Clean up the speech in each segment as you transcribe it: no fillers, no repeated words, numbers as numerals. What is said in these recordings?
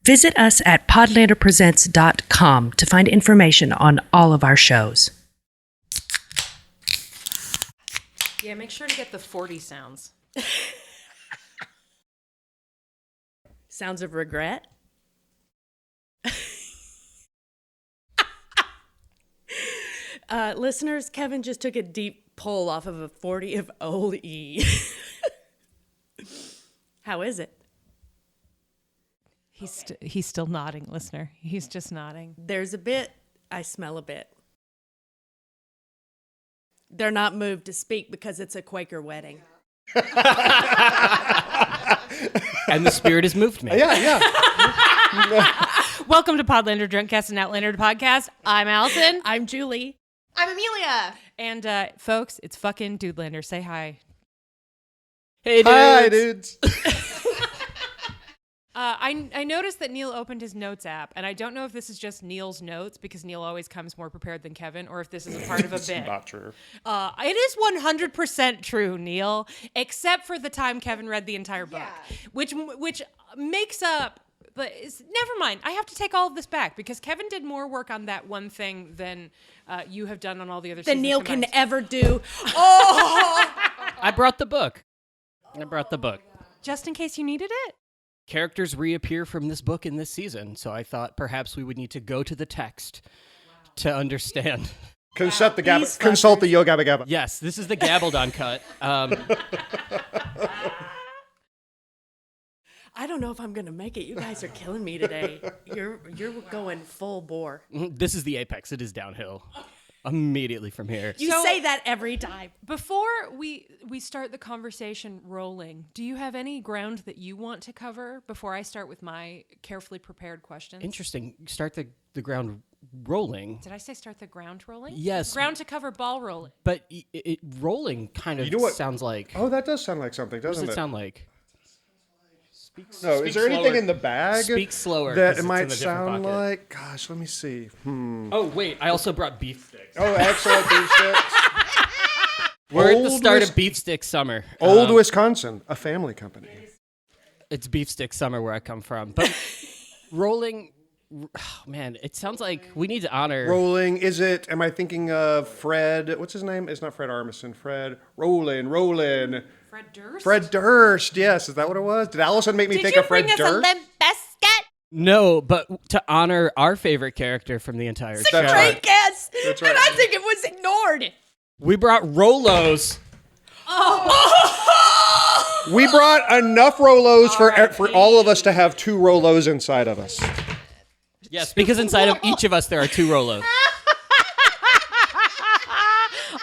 Visit us at podlanderpresents.com to find information on all of our shows. Yeah, make sure to get the 40 sounds. Sounds of regret? Listeners, Kevin just took a deep pull off of a 40 of Old E. How is it? He's still nodding, listener. He's just nodding. There's a bit. I smell a bit. They're not moved to speak because it's a Quaker wedding. And the spirit has moved me. Yeah. Welcome to Podlander Drunkcast and Outlander podcast. I'm Allison. I'm Julie. I'm Amelia. And folks, it's fucking Dudelander. Say hi. Hey, dudes. Hi, dudes. I noticed that Neal opened his notes app, and I don't know if this is just Neal's notes because Neal always comes more prepared than Kevin, or if this is a part of a bit. Not true. It is 100% true, Neal, except for the time Kevin read the entire book, which makes up. But never mind. I have to take all of this back because Kevin did more work on that one thing than you have done on all the other. Than Neal combined. can ever do. Oh! I brought the book. Just in case you needed it. Characters reappear from this book in this season, so I thought perhaps we would need to go to the text to understand. Consult the Yo Gabba Gabba. Yes, this is the Gabaldon cut. I don't know if I'm going to make it. You guys are killing me today. You're going full bore. This is the apex. It is downhill. Immediately from here. You say that every time. Before we start the conversation rolling, do you have any ground that you want to cover before I start with my carefully prepared questions? Interesting. Start the ground rolling. Did I say start the ground rolling? Yes. Ground to cover ball rolling. But it rolling kind of sounds like... Oh, that does sound like something, What doesn't does it? it sound like? No, is there anything in the bag Speak slower. that 'cause it it's might in a different sound pocket. like? Gosh, let me see. Oh, wait. I also brought beef sticks. Oh, excellent beef sticks. We're at the Old start Wis- of beef stick summer. Old Wisconsin, a family company. It's beef stick summer where I come from. But rolling... Oh, man, it sounds like we need to honor... Rolling, is it? Am I thinking of Fred? What's his name? It's not Fred Armisen. Fred. Rolling. Fred Durst? Fred Durst. Yes, is that what it was? Did Allison make me think of Fred Durst? Did you bring us a limp biscuit? No, but to honor our favorite character from the entire show, That's right. guess. That's right. And I think it was ignored. we brought Rolos. We brought enough Rolos for all of us to have 2 Rolos inside of us. Yes, because inside of each of us there are 2 Rolos.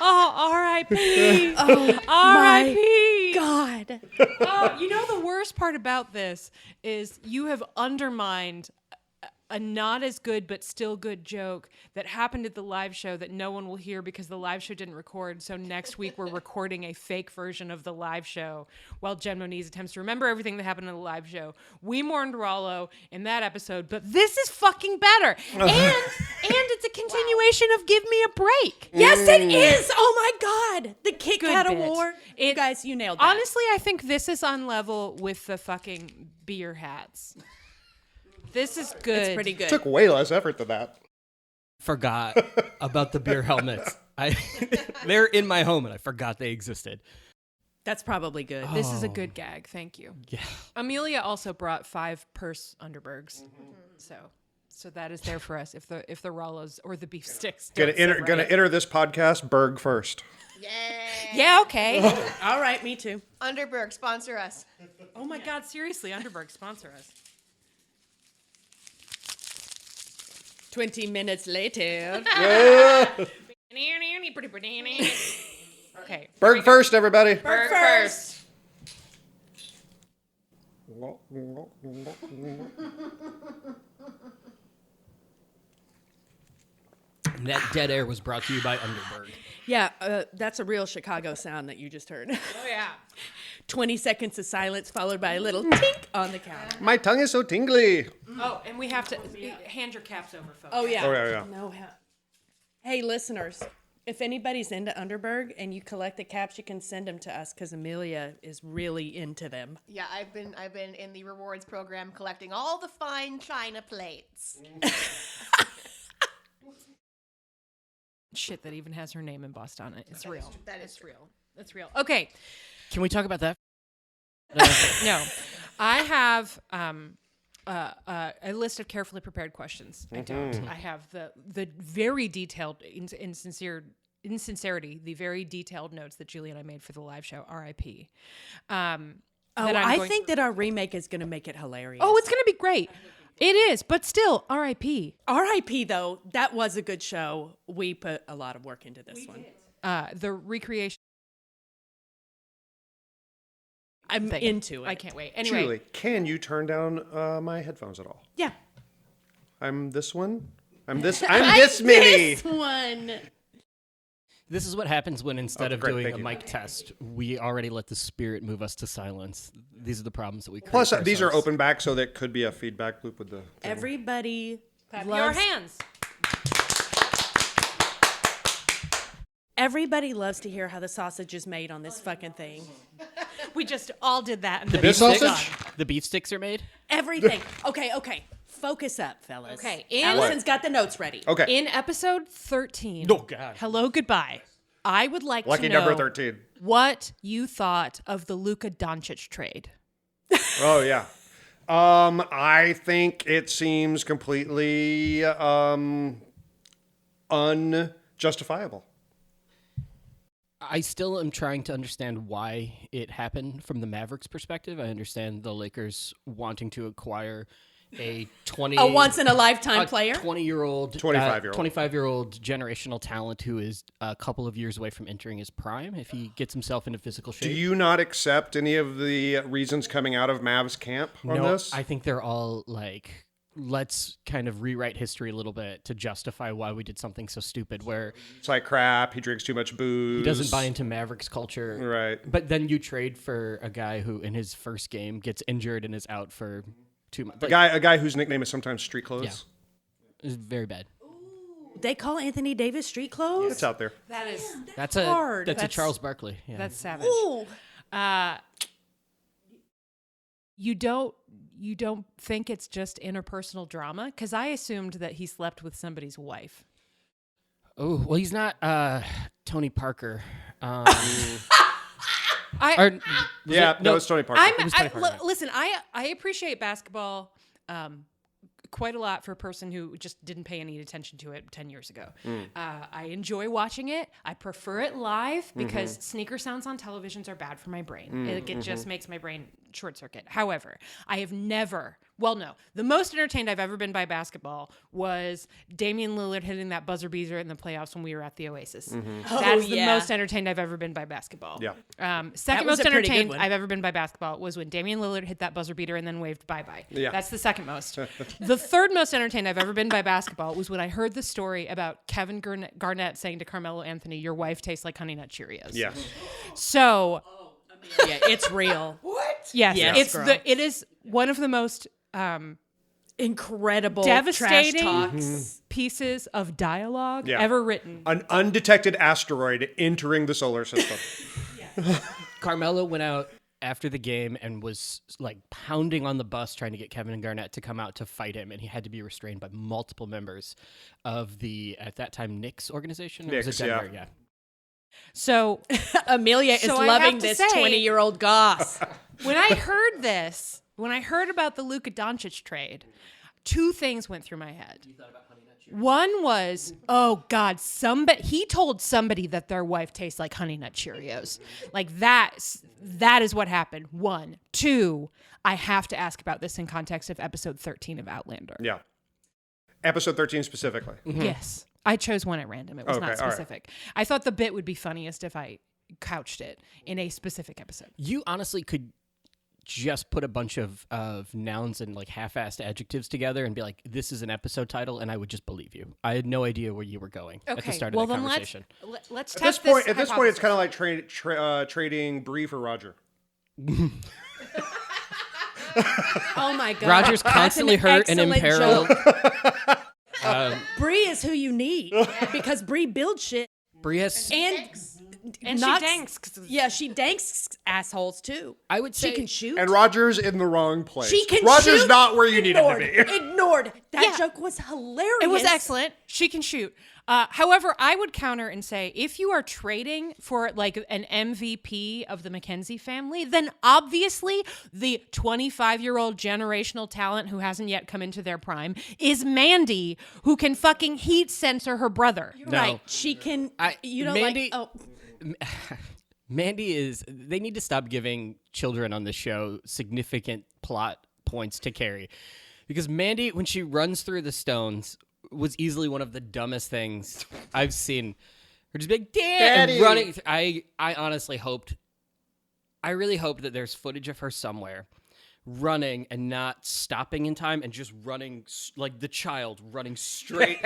Oh, R.I.P. My R.I.P. God. You know the worst part about this is you have undermined a not as good but still good joke that happened at the live show that no one will hear because the live show didn't record. So next week we're recording a fake version of the live show while Jen Moniz attempts to remember everything that happened in the live show. We mourned Rollo in that episode, but this is fucking better. And it's a continuation of Give Me a Break. Yes, it is. Oh, my God. The Kit Good Kat bit. Award. You guys, you nailed that. Honestly, I think this is on level with the fucking beer hats. This is good. It's pretty good. Took way less effort than that. Forgot about the beer helmets. They're in my home and I forgot they existed. That's probably good. This is a good gag. Thank you. Yeah. Amelia also brought 5 purse Underbergs. So that is there for us if the Rollos or the beef sticks. Gonna enter this podcast Berg first. Yeah, okay. All right, me too. Underberg, sponsor us. Oh my God, seriously, Underberg, sponsor us. 20 minutes later. Okay. Berg first, everybody. Berg first. And that dead air was brought to you by Underberg. Yeah, that's a real Chicago sound that you just heard. Oh, yeah. 20 seconds of silence followed by a little tink on the counter. My tongue is so tingly. Oh, and we have to hand your caps over, folks. Oh, yeah. Oh, yeah. No, hey, listeners, If anybody's into Underberg and you collect the caps, you can send them to us because Amelia is really into them. Yeah, I've been in the rewards program collecting all the fine china plates. Shit that even has her name embossed on it. It's real. That is It's real. It's real. Okay. Can we talk about that? No. I have a list of carefully prepared questions. I don't. I have the very detailed, in sincerity, the very detailed notes that Julie and I made for the live show, R.I.P. I think that our remake is going to make it hilarious. Oh, it's going to be great. It is, but still, R.I.P. R.I.P. though, that was a good show. We put a lot of work into this one. The recreation. I'm into it. I can't wait. Anyway, Julie, can you turn down my headphones at all? Yeah. I'm this one. I'm this mini. This one. This is what happens when instead of great, doing thank a you. mic test, we already let the spirit move us to silence. These are the problems that we create. Plus, for these are ourselves. open back, so that could be a feedback loop with the. Everybody clap your loves, hands. everybody loves to hear how the sausage is made on this fucking thing. We just all did that. And The then beef sausage? The beef sticks are made. Everything. Okay. Focus up, fellas. Okay, Allison's got the notes ready. Okay. In episode 13, Oh, God. Hello, Goodbye, I would like Lucky to know number 13. what you thought of the Luka Doncic trade. Oh yeah. I think it seems completely unjustifiable. I still am trying to understand why it happened from the Mavericks' perspective. I understand the Lakers wanting to acquire a once in a lifetime player. 25-year-old generational talent who is a couple of years away from entering his prime if he gets himself into physical shape. Do you not accept any of the reasons coming out of Mavs camp on this? I think they're all like, let's kind of rewrite history a little bit to justify why we did something so stupid where It's like crap. He drinks too much booze. he doesn't buy into Mavericks culture. Right. But then you trade for a guy who in his first game gets injured and is out for 2 months. A guy whose nickname is sometimes Street Clothes. It's very bad. They call Anthony Davis street clothes? It's out there. That is That's hard. a That's- Charles Barkley. Yeah. that's savage. Ooh. You don't think it's just interpersonal drama? Because I assumed that he slept with somebody's wife. Oh, well, he's not Tony Parker. It's Tony Parker. Listen, I appreciate basketball quite a lot for a person who just didn't pay any attention to it 10 years ago. I enjoy watching it. I prefer it live because sneaker sounds on televisions are bad for my brain. It just makes my brain short circuit. However, I have never, the most entertained I've ever been by basketball was Damian Lillard hitting that buzzer beater in the playoffs when we were at the Oasis. That is the most entertained I've ever been by basketball. Yeah. Second was most a pretty good entertained one. I've ever been by basketball was when Damian Lillard hit that buzzer beater and then waved bye-bye. Yeah. That's the second most. The third most entertained I've ever been by basketball was when I heard the story about Kevin Garnett saying to Carmelo Anthony, "Your wife tastes like Honey Nut Cheerios." Yes. So, Yeah, it's real. yes, Yes, girl. it is one of the most Incredible devastating trash talks. pieces of dialogue Yeah. ever written. An undetected asteroid entering the solar system. Carmelo went out after the game and was like pounding on the bus trying to get Kevin Garnett to come out to fight him, and he had to be restrained by multiple members of the, at that time, Knicks organization. Or was Knicks, it Denver? yeah. So Amelia is So I loving have to this say- 20-year-old goss. when I heard about the Luka Doncic trade, two things went through my head. One was, oh God, he told somebody that their wife tastes like Honey Nut Cheerios. Like that is what happened. One. Two, I have to ask about this in context of episode 13 of Outlander. Yeah. Episode 13 specifically. Yes. I chose one at random. It was Okay, not all right. specific. I thought the bit would be funniest if I couched it in a specific episode. You honestly could just put a bunch of nouns and like half-assed adjectives together and be like, this is an episode title, and I would just believe you. I had no idea where you were going at the start of the conversation. Let's At this test point, it's hypothesis. kind of like trading Bree for Roger. Oh my God. Roger's That's constantly an hurt and excellent imperiled. joke. Bree is who you need because Bree builds shit. Brie has. And not- she danks. Yeah, she danks assholes too. I would say She can shoot. And Roger's in the wrong place. She can Roger's shoot. not where you need him to Ignored. be. Ignored. That Yeah. joke was hilarious. It was excellent. She can shoot. However, I would counter and say if you are trading for like an MVP of the Mackenzie family, then obviously the 25-year-old generational talent who hasn't yet come into their prime is Mandy, who can fucking heat sensor her brother. No. Right. She can. You know, Mandy- like. Oh, Mandy is. They need to stop giving children on the show significant plot points to carry, because Mandy, when she runs through the stones, was easily one of the dumbest things I've seen. Her just be like, Daddy. and running. I honestly hoped. I really hoped that there's footage of her somewhere running and not stopping in time and just running like the child running straight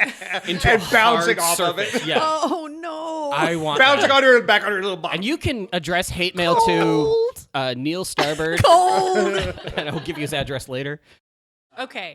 into And a bouncing hard off of surface. it. Yeah. oh no. I want Bouncing that. on her and back on her little body. And you can address hate mail to Neal Starbird, and I'll give you his address later. Okay.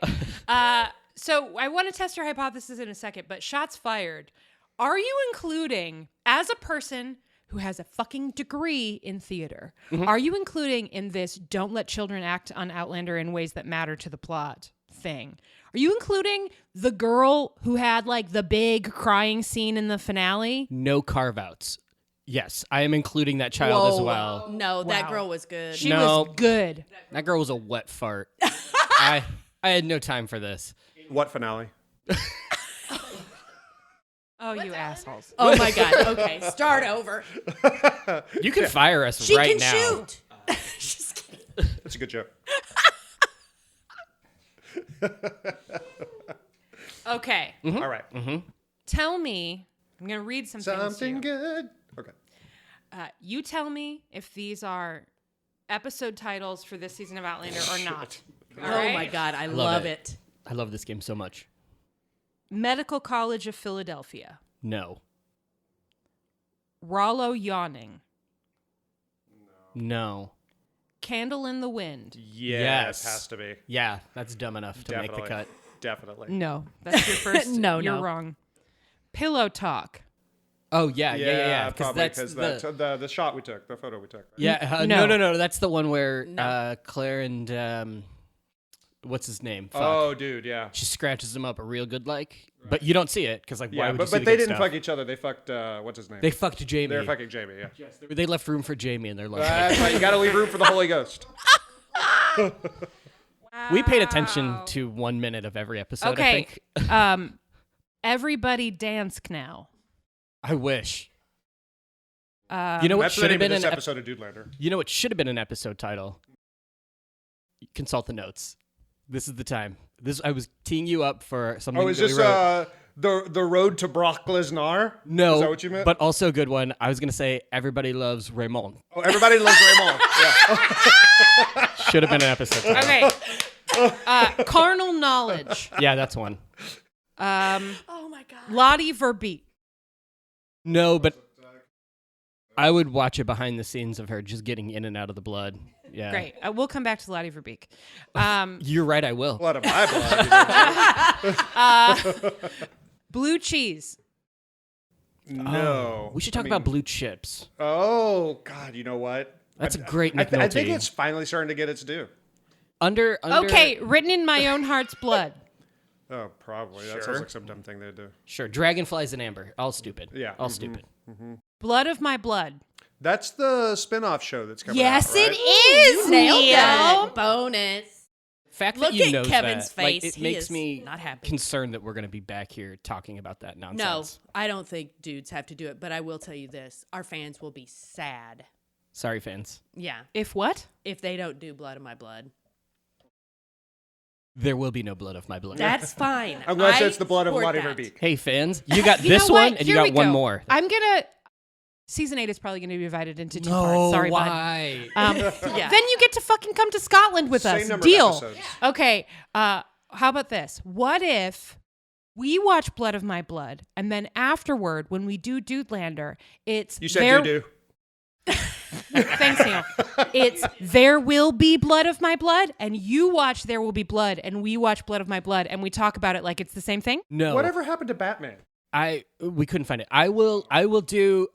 So I want to test your hypothesis in a second, but shots fired. Are you including, as a person who has a fucking degree in theater, are you including in this don't let children act on Outlander in ways that matter to the plot thing? Are you including the girl who had like the big crying scene in the finale? No carve-outs. Yes, I am including that child as well. No, that Wow. girl was good. She No. was good. That girl was a wet fart. I had no time for this. What finale? Oh, you assholes. oh my god. Okay, start over. You can fire us She right can now. shoot. Just kidding. That's a good joke. Okay. All right. Tell me, I'm going to read some things to Something you. good. Okay. You tell me if these are episode titles for this season of Outlander or not. All Oh right? my god, I love it. it. I love this game so much. Medical College of Philadelphia. No. Rollo Yawning. No. Candle in the Wind. Yes. Has to be. Yeah, that's dumb enough to make the cut. Definitely. No, that's your first. No, you're no. wrong. Pillow Talk. Oh, yeah. Probably Because because the shot we took, the photo we took. Right? Yeah, No. no. That's the one where Claire and what's his name? Fuck. Oh, dude, yeah. She scratches him up a real good but you don't see it because why Yeah, would you but see the they good didn't stuff? fuck each other. They fucked, what's his name? They fucked Jamie. They're fucking Jamie, yeah. They left room for Jamie in their life. That's right. You got to leave room for the Holy Ghost. We paid attention to 1 minute of every episode. Okay. I think. Everybody Dance Now. I wish. You know what That's the should name have of been this an episode of Dudelander. You know what should have been an episode title? Consult the notes. This is the time. I was teeing you up for something. Oh, is that this we wrote. the road to Brock Lesnar? No, Is that what you meant? But also a good one. I was gonna say everybody loves Raymond. Oh, everybody loves Raymond. Yeah. Should have been an episode title. Okay. Carnal Knowledge. Yeah, that's one. Oh my god. Lottie Verbeek. No, but I would watch it behind the scenes of her just getting in and out of the blood. Yeah. Great. We'll come back to Lottie Verbeek. You're right, I will. Blood of my blood. Blue Cheese. No. We should talk about blue chips. Oh, God, you know what? That's a great Nick I think Nolte. it's finally starting to get its due. Under Okay, Written in My Own Heart's Blood. Oh, probably. That sounds like some dumb thing they'd do. Sure, Dragonflies and Amber. All stupid. Yeah. All stupid. Blood of My Blood. That's the spin-off show that's coming Yes, out, right? it is. Nailed Neal. it. Bonus. Fact Look that you at know Kevin's that, like, face. it He makes is me not happy. concerned that we're going to be back here talking about that No, nonsense. I don't think dudes have to do it, but I will tell you this. Our fans will be sad. Sorry, fans. Yeah. If what? If they don't do Blood of My Blood. There will be no blood of my blood. That's fine. I'm glad I it's the blood of support Lottie that. Verbeek. Hey, fans, you got You this know what? one, and you Here got we one go. more. I'm gonna. Season 8 is probably going to be divided into 2 parts. Sorry, why? bud. Yeah. Then you get to fucking come to Scotland with Same us. number of Deal. episodes. Okay. How about this? What if we watch Blood of My Blood, and then afterward, when we do Dudelander, it's You said doo-doo. Thanks, Neal. It's There Will Be Blood of My Blood, and you watch There Will Be Blood, and we watch Blood of My Blood, and we talk about it like it's the same thing. No. Whatever happened to Batman? We couldn't find it. I will do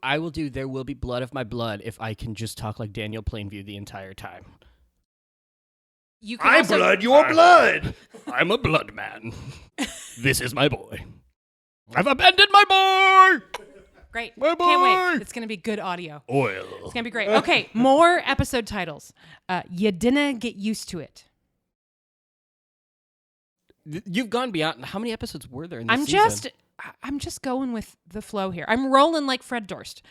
There Will Be Blood of My Blood if I can just talk like Daniel Plainview the entire time. You can I also, blood your blood. I'm a blood man. This is my boy. I've abandoned my boy. Great. My Can't boy. wait. It's going to be good audio. Oil. It's going to be great. Okay, more episode titles. You Dinna Get Used to It. You've gone beyond. How many episodes were there in this season? I'm just going with the flow here. I'm rolling like Fred Durst.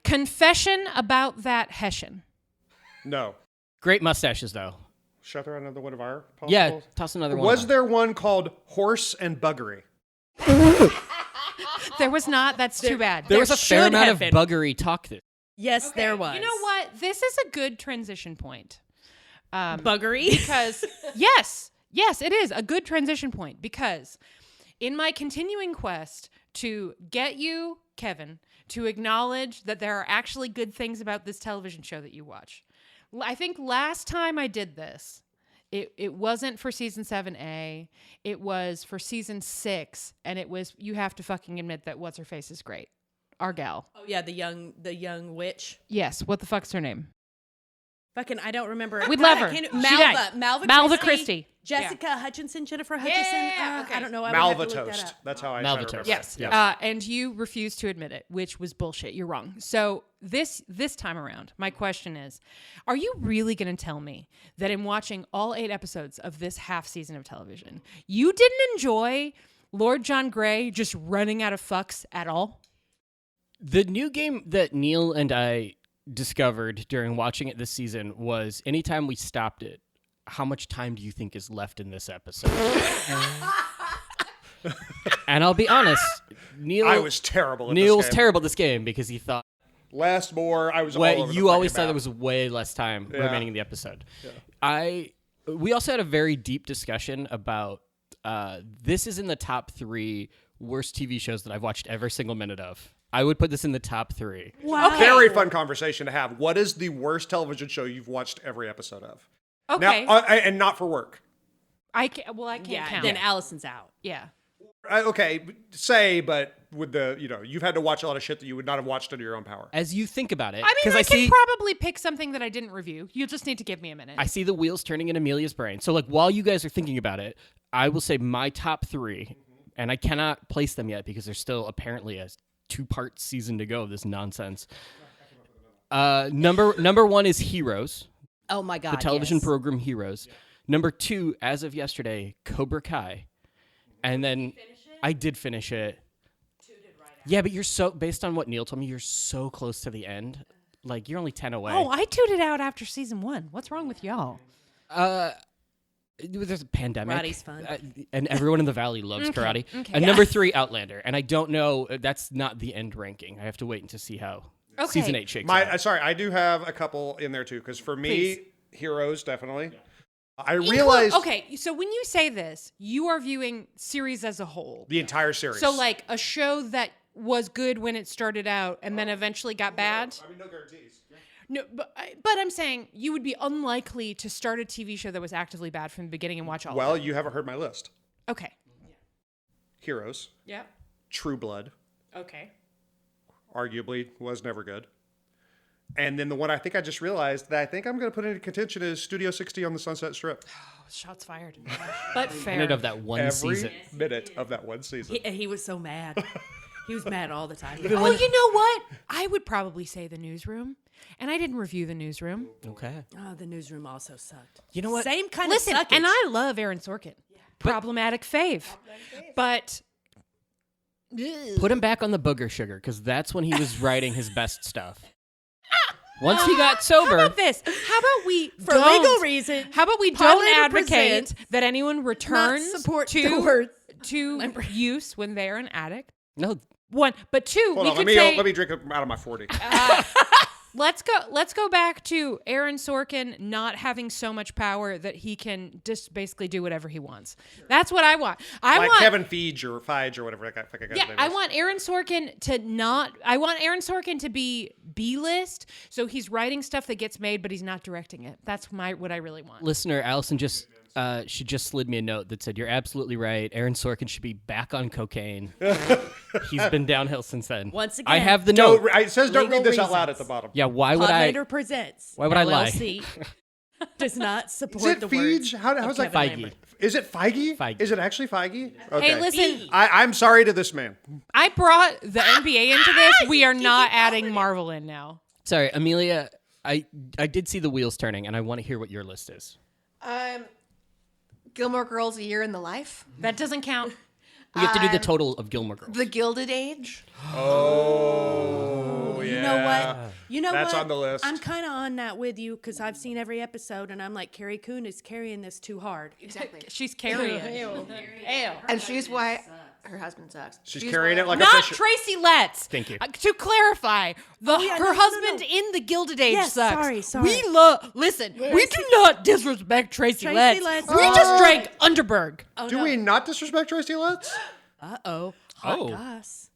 Confession About That Hessian. No. Great mustaches, though. Shut there another one of our possibles? Yeah, toss another one. Was there one called Horse and Buggery? There was not. That's too bad. There was a fair should amount have of been. buggery talk. Yes, there was. You know what? This is a good transition point. Buggery? Because, yes, it is a good transition point because in my continuing quest to get you, Kevin, to acknowledge that there are actually good things about this television show that you watch. I think last time I did this, it wasn't for season 7A. It was for season 6, and it was, you have to fucking admit that What's Her Face is great. Our gal. Oh yeah, the young witch. Yes, what the fuck's her name? Fucking, I don't remember. We'd love her. She died. Malva Christie. Jessica Hutchinson, Jennifer Hutchinson. okay. I don't know. I would Malva have to look that toast. up. That's how I Malva try to remember. toast. Yes. And you refused to admit it, which was bullshit. You're wrong. So this time around, my question is, are you really going to tell me that in watching all 8 episodes of this half season of television, you didn't enjoy Lord John Grey just running out of fucks at all? The new game that Neal and I discovered during watching it this season was anytime we stopped it, how much time do you think is left in this episode? And I'll be honest, Neal. I was terrible at Neal was this game. terrible at this game because he thought. Last more, I was all Way, over you the always fucking thought map. there was way less time Yeah. remaining in the episode. We also had a very deep discussion about this is in the top 3 worst TV shows that I've watched every single minute of. I would put this in the top 3. Okay. Very fun conversation to have. What is the worst television show you've watched every episode of? Okay. Now, and not for work. I can't Yeah, count. then Allison's out. Yeah. Okay, but with the, you've had to watch a lot of shit that you would not have watched under your own power. As you think about it, I mean, I can see, probably pick something that I didn't review. You'll just need to give me a minute. I see the wheels turning in Amelia's brain. So, like, while you guys are thinking about it, I will say my top 3, and I cannot place them yet because there's still apparently a 2-part season to go of this nonsense. Number 1 is Heroes, Oh my God. the television yes. program Heroes. Number 2, as of yesterday, Cobra Kai. And then I did finish it. Yeah, but you're so, based on what Neal told me, you're so close to the end. Like, you're only 10 away. Oh, I tuned it out after season 1. What's wrong with y'all? There's a pandemic. Karate's fun. And everyone in the valley loves karate. okay. And number 3, Outlander. And I don't know, that's not the end ranking. I have to wait to see how Okay. season 8 shakes out. Sorry, I do have a couple in there too, because for me, Please. Heroes, definitely. I realized Okay, so when you say this, you are viewing series as a whole. the entire series. So, like, a show that was good when it started out and then eventually got bad. I mean, no guarantees. No, but I'm saying you would be unlikely to start a TV show that was actively bad from the beginning and watch all Well, of it. you haven't heard my list. Okay. Heroes, Yeah. True Blood, Okay. arguably was never good. And then the one I think I just realized that I think I'm going to put into contention is Studio 60 on the Sunset Strip. Oh, shots fired. But fair. Minute of that one Every season. minute of that one season. He was so mad. He was mad all the time. Oh, you know what? I would probably say The Newsroom. And I didn't review The Newsroom. Okay. Oh, the newsroom also sucked. You know what? Same kind Listen, of suckage. and I love Aaron Sorkin. Problematic fave. But Put him back on the booger sugar, because that's when he was writing his best stuff. Once he got how sober, about this? How about we For don't- legal reason, How about we Podlander don't advocate presents that anyone returns support the to word. use when they're an addict? no, One, but 2, Hold we on, could let say me drink out of my 40. let's go back to Aaron Sorkin not having so much power that he can just basically do whatever he wants. That's what I want. I Like want Kevin Feige or Feige or whatever that guy, fucking guy's Yeah, name I is. want Aaron Sorkin to not. I want Aaron Sorkin to be B-list, so he's writing stuff that gets made, but he's not directing it. That's what I really want. listener, Allison just she just slid me a note that said, "You're absolutely right. Aaron Sorkin should be back on cocaine. He's been downhill since then." Once I again, have the note. It says don't Legal read this out loud at reasons. the bottom. Yeah, why would I? Podlander presents. Why would I lie? LLC does not support Is it the Feige? words. How's that? Kevin Feige. Lambert. Is it Feige? Feige. Is it actually Feige? Okay. Hey, listen, I'm sorry to this man. I brought the NBA into this. We are not adding Marvel in now. Sorry, Amelia. I did see the wheels turning, and I want to hear what your list is. Gilmore Girls: A Year in the Life. That doesn't count. We have to do the total of Gilmore Girls. The Gilded Age. Oh, yeah. You know what? You know That's what? on the list. I'm kind of on that with you because I've seen every episode, and I'm like, Carrie Coon is carrying this too hard. Exactly. She's carrying. And she's why her husband sucks. She's carrying it like a Not fish. Tracy Letts. Thank you. To clarify, no, her no, husband no. in the Gilded Age Yes, sucks. sorry. We listen. We do not disrespect Tracy Letts. Letts. We just drank Underberg. Oh, Do no. we not disrespect Tracy Letts? Hot Oh. goss.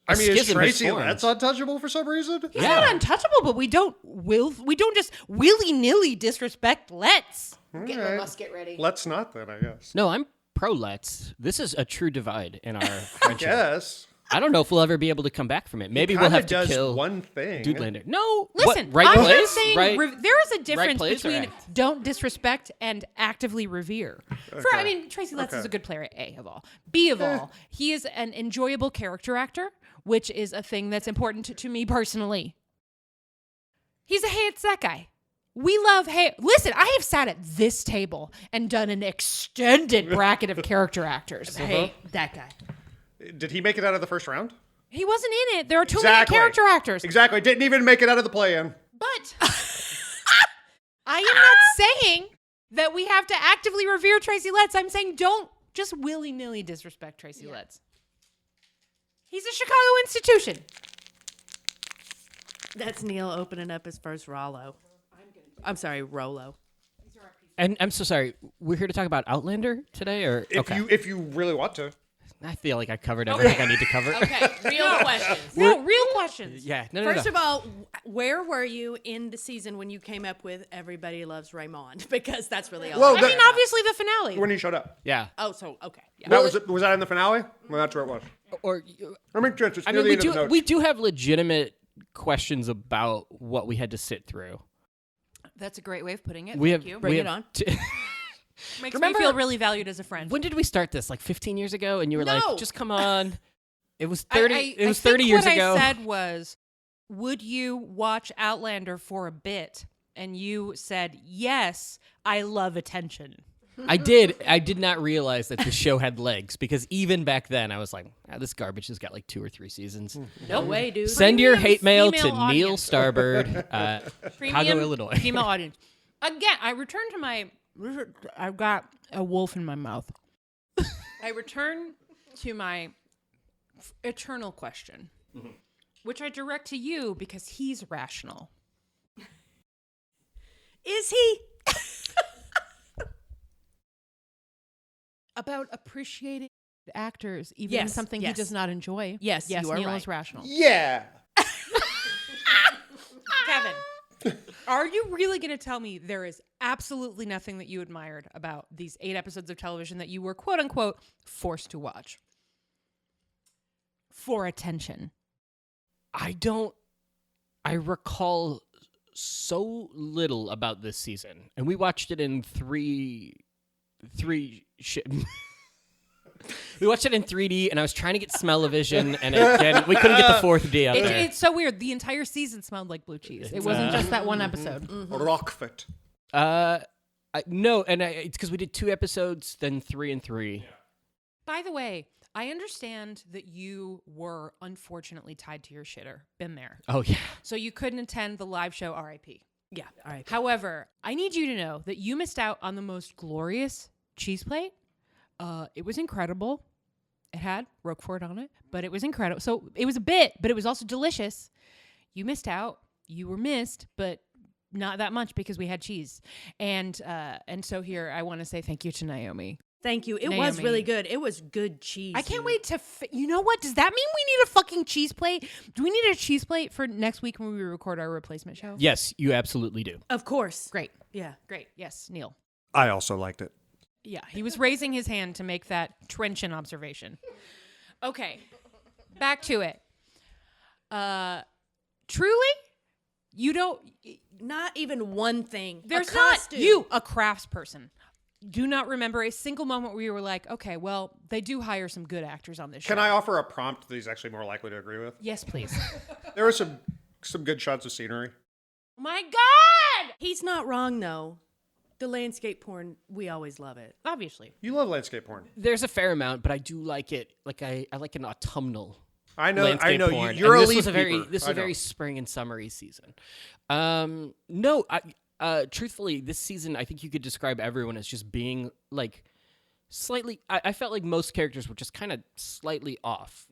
I mean, is schism has Tracy formed. Letts untouchable for some reason? He's not untouchable, but we don't just willy-nilly disrespect Letts. Get my musket ready. Let's not then, I guess. No, I'm pro Let's. This is a true divide in our friendship. Yes. I don't know if we'll ever be able to come back from it. Maybe we'll Kinda have to does kill one thing. Dudelander. No, Listen, what, right I'm place? not saying right, there is a difference place or between act? don't disrespect and actively revere. I mean, Tracy Letts is a good player, A of all. B of all, he is an enjoyable character actor, which is a thing that's important to me personally. He's a hey, it's that guy. We love hey. Listen, I have sat at this table and done an extended bracket of character actors. Hey, that guy. Did he make it out of the first round? He wasn't in it. There are too Exactly. many character actors. Exactly. Didn't even make it out of the play-in. But I am not saying that we have to actively revere Tracy Letts. I'm saying don't just willy-nilly disrespect Tracy Letts. He's a Chicago institution. That's Neal opening up his first Rollo. I'm sorry, Rolo. And I'm so sorry. We're here to talk about Outlander today, or If you really want to. I feel like I covered everything I need to cover. Okay, real questions. No, real questions. Yeah. No. First of all, where were you in the season when you came up with "Everybody Loves Raymond"? Because that's really all. Well, I mean, obviously the finale. When he showed up. yeah. Oh, so okay. Yeah. Was that in the finale? Well, that's where it was. Or I mean, it's I near mean, the we end of the do notes. we do have legitimate questions about what we had to sit through. That's a great way of putting it. We Thank have you. Bring we it have on. Makes Remember- me feel really valued as a friend. When did we start this? Like 15 years ago, and you were No. like, "Just come on." It was 30. It was I think 30 years what ago. I said was, would you watch Outlander for a bit? And you said, yes, I love attention. I did. I did not realize that the show had legs because even back then I was like, this garbage has got like 2 or 3 seasons. No way, dude. Send your Premium hate mail to female Neal audience. Starbird, Chicago, Premium Illinois. female audience. Again, I return to my. I've got a wolf in my mouth. I return to my eternal question, which I direct to you because he's rational. Is he? About appreciating actors, even in Yes, something he yes. does not enjoy. Yes, you are Neal right. is rational. Yeah. Kevin, are you really going to tell me there is absolutely nothing that you admired about these 8 episodes of television that you were quote unquote forced to watch for attention? I recall so little about this season, and we watched it in three. We watched it in 3D, and I was trying to get smell-o-vision, and we couldn't get the 4th D up there. It's so weird. The entire season smelled like blue cheese. It wasn't just that one episode. Rockfoot. No, and it's because we did 2 episodes, then 3 and 3. By the way, I understand that you were unfortunately tied to your shitter. Been there. Oh yeah. So you couldn't attend the live show RIP. Yeah. All right. However, I need you to know that you missed out on the most glorious cheese plate. It was incredible. It had Roquefort on it, but it was incredible. So it was a bit, but it was also delicious. You missed out. You were missed, but not that much because we had cheese. And so here I want to say thank you to Naomi. Thank you. It was Naomi. really good. It was good cheese. I can't dude. wait to. You know what? Does that mean we need a fucking cheese plate? Do we need a cheese plate for next week when we record our replacement show? Yes, you absolutely do. Of course. Great. Yeah. Great. Yes, Neal. I also liked it. Yeah, he was raising his hand to make that trenchant observation. Okay, back to it. Truly, you don't. Not even one thing. There's a not costume. you, a craftsperson. Do not remember a single moment where you were like, okay, well, they do hire some good actors on this show. Can I offer a prompt that he's actually more likely to agree with? Yes, please. There were some good shots of scenery. My God! He's not wrong though. The landscape porn, we always love it. Obviously. You love landscape porn. There's a fair amount, but I do like it. Like I like an autumnal. I know. Landscape You're porn. And a this leaf was a very peeper. this was I a very know. spring and summery season. No, truthfully, this season I think you could describe everyone as just being like slightly. I felt like most characters were just kind of slightly off.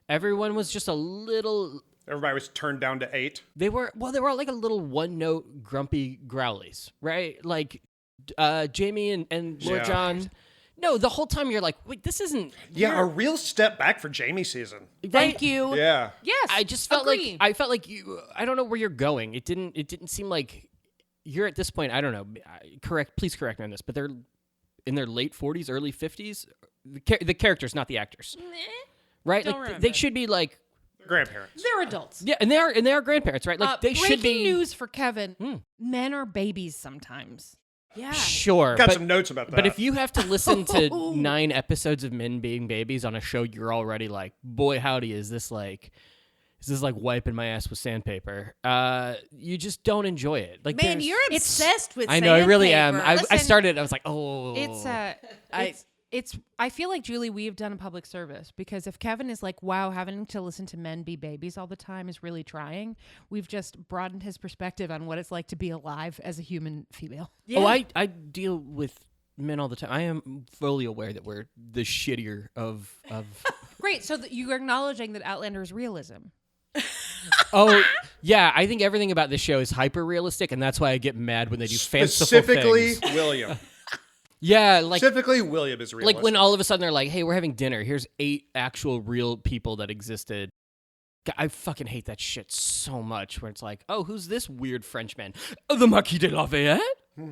Everyone was just a little. Everybody was turned down to 8. They were all like a little one-note grumpy growlies, right? Like Jamie and Lord Yeah. John. No, the whole time you're like, wait, this isn't. Yeah, a real step back for Jamie season. Thank you. Yeah. Yes. I just felt agree. like you. I don't know where you're going. It didn't seem like you're at this point. I don't know. Please correct me on this, but they're in their late 40s, early 50s. The characters, not the actors, right? Don't Like remember. they should be like Grandparents. They're adults. yeah, and they are grandparents, right? Like they should breaking be news for Kevin. Men are babies sometimes. Yeah. sure. Got but, some notes about that. But if you have to listen to 9 episodes of men being babies on a show, you're already like, boy, howdy, is this like wiping my ass with sandpaper? You just don't enjoy it. Like, Man, there's- you're obsessed with I know, I really am. sandpaper. I started. I was like, oh, I feel like, Julie, we've done a public service because if Kevin is like, wow, having to listen to men be babies all the time is really trying, we've just broadened his perspective on what it's like to be alive as a human female. Yeah. Oh, I deal with men all the time. I am fully aware that we're the shittier of. Great. So you're acknowledging that Outlander is realism. Oh, yeah. I think everything about this show is hyper realistic, and that's why I get mad when they do fanciful specifically things. William. Yeah, like Specifically, William is realistic. like when all of a sudden they're like, "Hey, we're having dinner. Here's 8 actual real people that existed." I fucking hate that shit so much. Where it's like, "Oh, who's this weird Frenchman? Oh, the Marquis de Lafayette?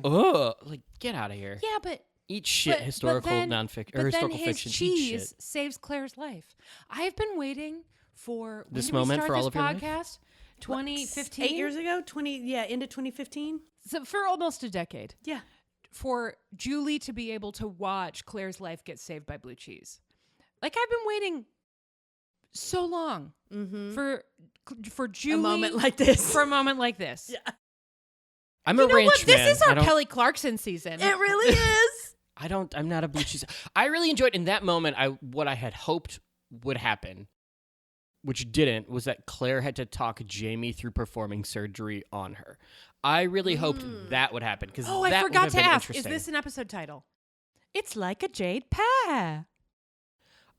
Oh, like get out of here. Yeah, but Eat shit. Historical nonfiction or historical then his fiction. Eat cheese shit. saves Claire's life. I have been waiting for when This did we moment start for all this of your life? podcast. 2015, 8 years ago, into 2015. So for almost a decade. Yeah. For Julie to be able to watch Claire's life get saved by blue cheese. Like I've been waiting so long for Julie A moment like this. For a moment like this. Yeah. I'm You a know ranch what? man. This is I our don't- Kelly Clarkson season. It really is. I'm not a blue cheese. I really enjoyed in that moment. What I had hoped would happen, which didn't, was that Claire had to talk Jamie through performing surgery on her. I really hoped that would happen because Oh, I that would forgot have to been ask. Is interesting. this an episode title? It's like a jade pear.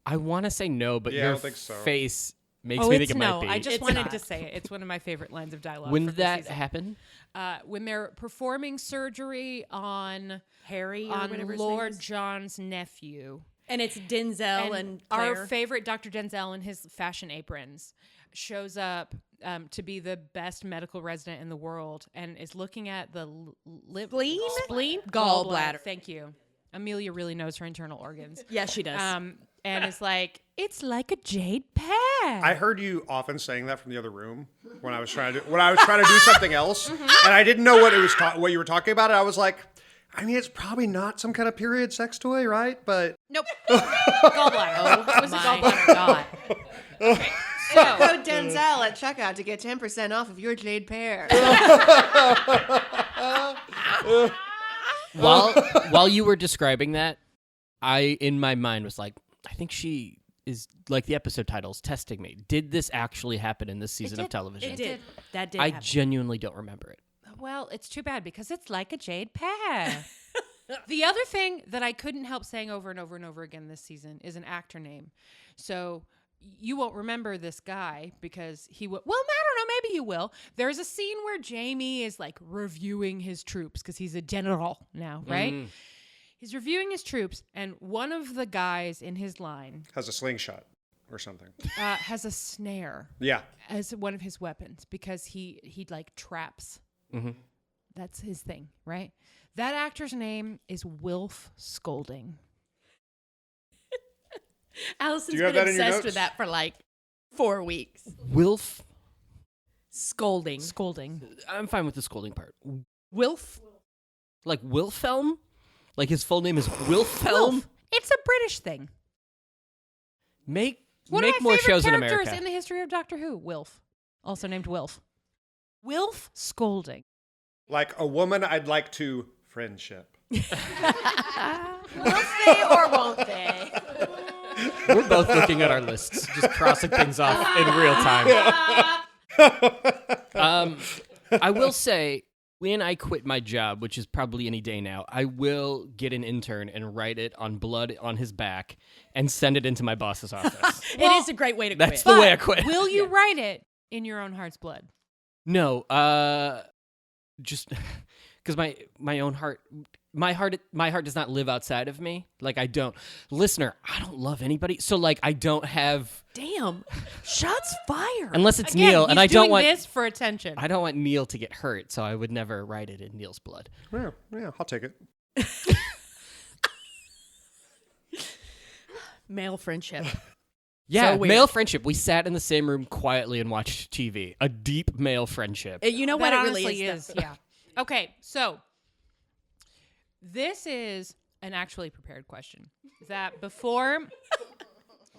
I want to say no, but Yeah, I your don't think so. face makes Oh, me it's think it no. might be. I just It's wanted not. to say it. It's one of my favorite lines of dialogue. when from did the that season. happen? When they're performing surgery on Harry or whatever his name Lord is. John's nephew. And it's Denzel and our Claire. favorite Dr. Denzel in his fashion aprons shows up to be the best medical resident in the world and is looking at the spleen, Gallbladder. Thank you. Amelia really knows her internal organs. Yeah, she does. And it's like, it's like a jade pear. I heard you often saying that from the other room when I was trying to do something else, and I didn't know what it was what you were talking about. And I was like, I mean, it's probably not some kind of period sex toy, right? But Nope. Gallbladder. It was a gallbladder. God. Okay. So, Code Denzel at checkout to get 10% off of your jade pear. While you were describing that, I in my mind was like, I think she is like the episode titles testing me. Did this actually happen in this season of television? it did. That did I happen. genuinely don't remember it. well, it's too bad because it's like a jade pear. The other thing that I couldn't help saying over and over and over again this season is an actor name. So you won't remember this guy because he will. Well, I don't know. Maybe you will. There's a scene where Jamie is like reviewing his troops because he's a general now, right? He's reviewing his troops, and one of the guys in his line has a slingshot or something. has a snare Yeah. as one of his weapons because he like traps. That's his thing, right? That actor's name is Wilf Scolding. Allison's you have been that in your obsessed notes? with that for like 4 weeks. Wilf. Scolding. Scolding. I'm fine with the scolding part. Wilf? Like Wilhelm? Like his full name is Wilhelm? It's a British thing. Make One make of my more favorite shows in characters America. in the history of Doctor Who. Wilf. Also named Wilf. Wilf Scolding. Like a woman I'd like to friendship. Will they or won't they? We're both looking at our lists, just crossing things off in real time. I will say, when I quit my job, which is probably any day now, I will get an intern and write it on blood on his back and send it into my boss's office. It is a great way to That's quit. the way I quit. Will you write it in your own heart's blood? No, just because my own heart, my heart does not live outside of me. Like I don't, listener, I don't love anybody, so like I don't have Damn. Shots fired. unless it's Again, Neal, and he's I don't doing want this for attention. I don't want Neal to get hurt, so I would never write it in Neal's blood. Yeah, I'll take it. Male friendship. Yeah, So weird. male friendship. We sat in the same room quietly and watched TV. A deep male friendship. You know what That it really honestly is? is. Yeah. Okay, so this is an actually prepared question. That before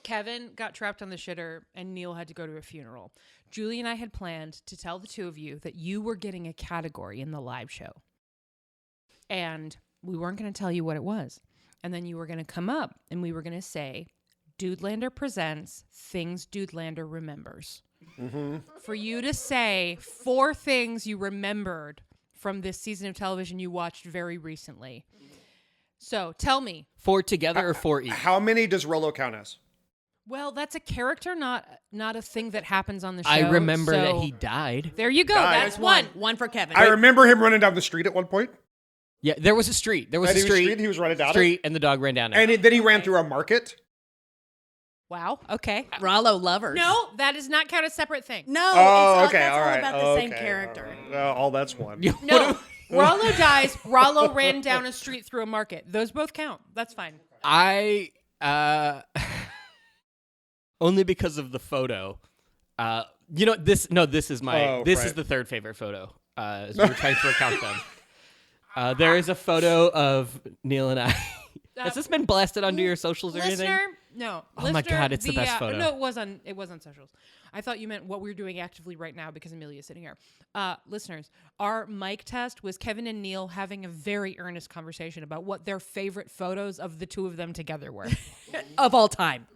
Kevin got trapped on the shitter and Neal had to go to a funeral, Julie and I had planned to tell the two of you that you were getting a category in the live show. And we weren't going to tell you what it was. And then you were going to come up and we were going to say, Dudelander presents things Dudelander remembers. For you to say 4 things you remembered from this season of television you watched very recently. So tell me. 4 together or 4 each? How many does Rollo count as? Well, that's a character, not a thing that happens on the show. I remember that so he died. There you go. Died. That's one. One for Kevin. I remember him running down the street at one point. Yeah, there was a street. There was And a he was street. He was running down Street, and the dog ran down it. And then he ran through a market. Wow. Okay. Rollo lovers. No, that does not count as separate thing. No. Oh, it's okay, that's all right. about the same Okay. character. All that's one. No. Rollo dies. Rollo ran down a street through a market. Those both count. That's fine. I only because of the photo. This is my Oh, this right. is the third favorite photo. As we were trying to recount them. There is a photo of Neal and I. Has this been blasted onto your socials or anything? Listener, no. Oh my God, it's the best photo. No, it was on socials. I thought you meant what we're doing actively right now because Amelia's sitting here. Listeners, our mic test was Kevin and Neal having a very earnest conversation about what their favorite photos of the two of them together were. Of all time.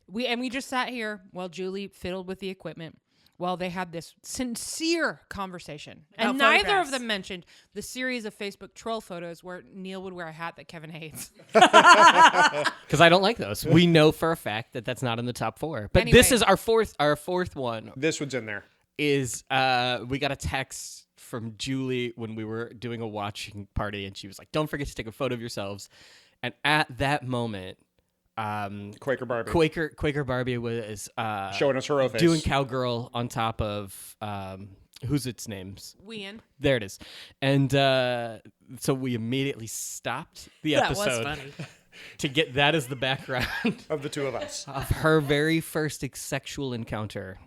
We just sat here while Julie fiddled with the equipment while they had this sincere conversation. And About neither of photographs. them mentioned the series of Facebook troll photos where Neal would wear a hat that Kevin hates. Because I don't like those. We know for a fact that that's not in the top 4. But this Anyway. is our fourth one. This one's in there. Is we got a text from Julie when we were doing a watching party, and she was like, "Don't forget to take a photo of yourselves." And at that moment, Quaker Barbie. Quaker Barbie was Showing us her O face. doing cowgirl on top of who's its names. Wean. There it is. And so we immediately stopped the That was episode funny. to get that as the background of the two of us. of her very first sexual encounter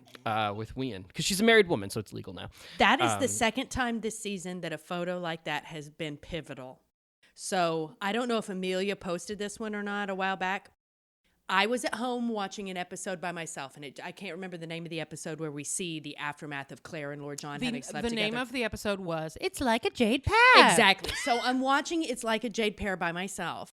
with Wean. Because she's a married woman, so it's legal now. That is the second time this season that a photo like that has been pivotal. So I don't know if Amelia posted this one or not a while back. I was at home watching an episode by myself, and I can't remember the name of the episode where we see the aftermath of Claire and Lord John having slept The together. name of the episode was It's Like a Jade Path. Exactly. So I'm watching It's Like a Jade Pair by myself.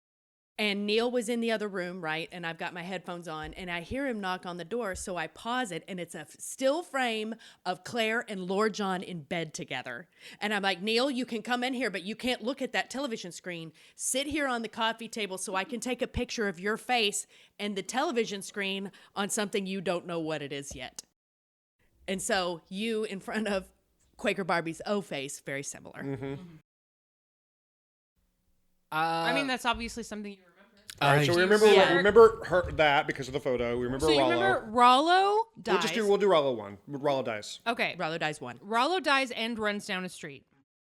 And Neal was in the other room, right? And I've got my headphones on, and I hear him knock on the door. So I pause it, and it's a still frame of Claire and Lord John in bed together. And I'm like, Neal, you can come in here, but you can't look at that television screen. Sit here on the coffee table so I can take a picture of your face and the television screen on something you don't know what it is yet. And so you in front of Quaker Barbie's O face, very similar. Mm-hmm. I mean, that's obviously something you remember. All right, so we remember Yeah. remember her that because of the photo. We remember So you Rollo. remember Rollo dies. We'll do Rollo one. Rollo dies. Okay. Rollo dies one. Rollo dies and runs down a street.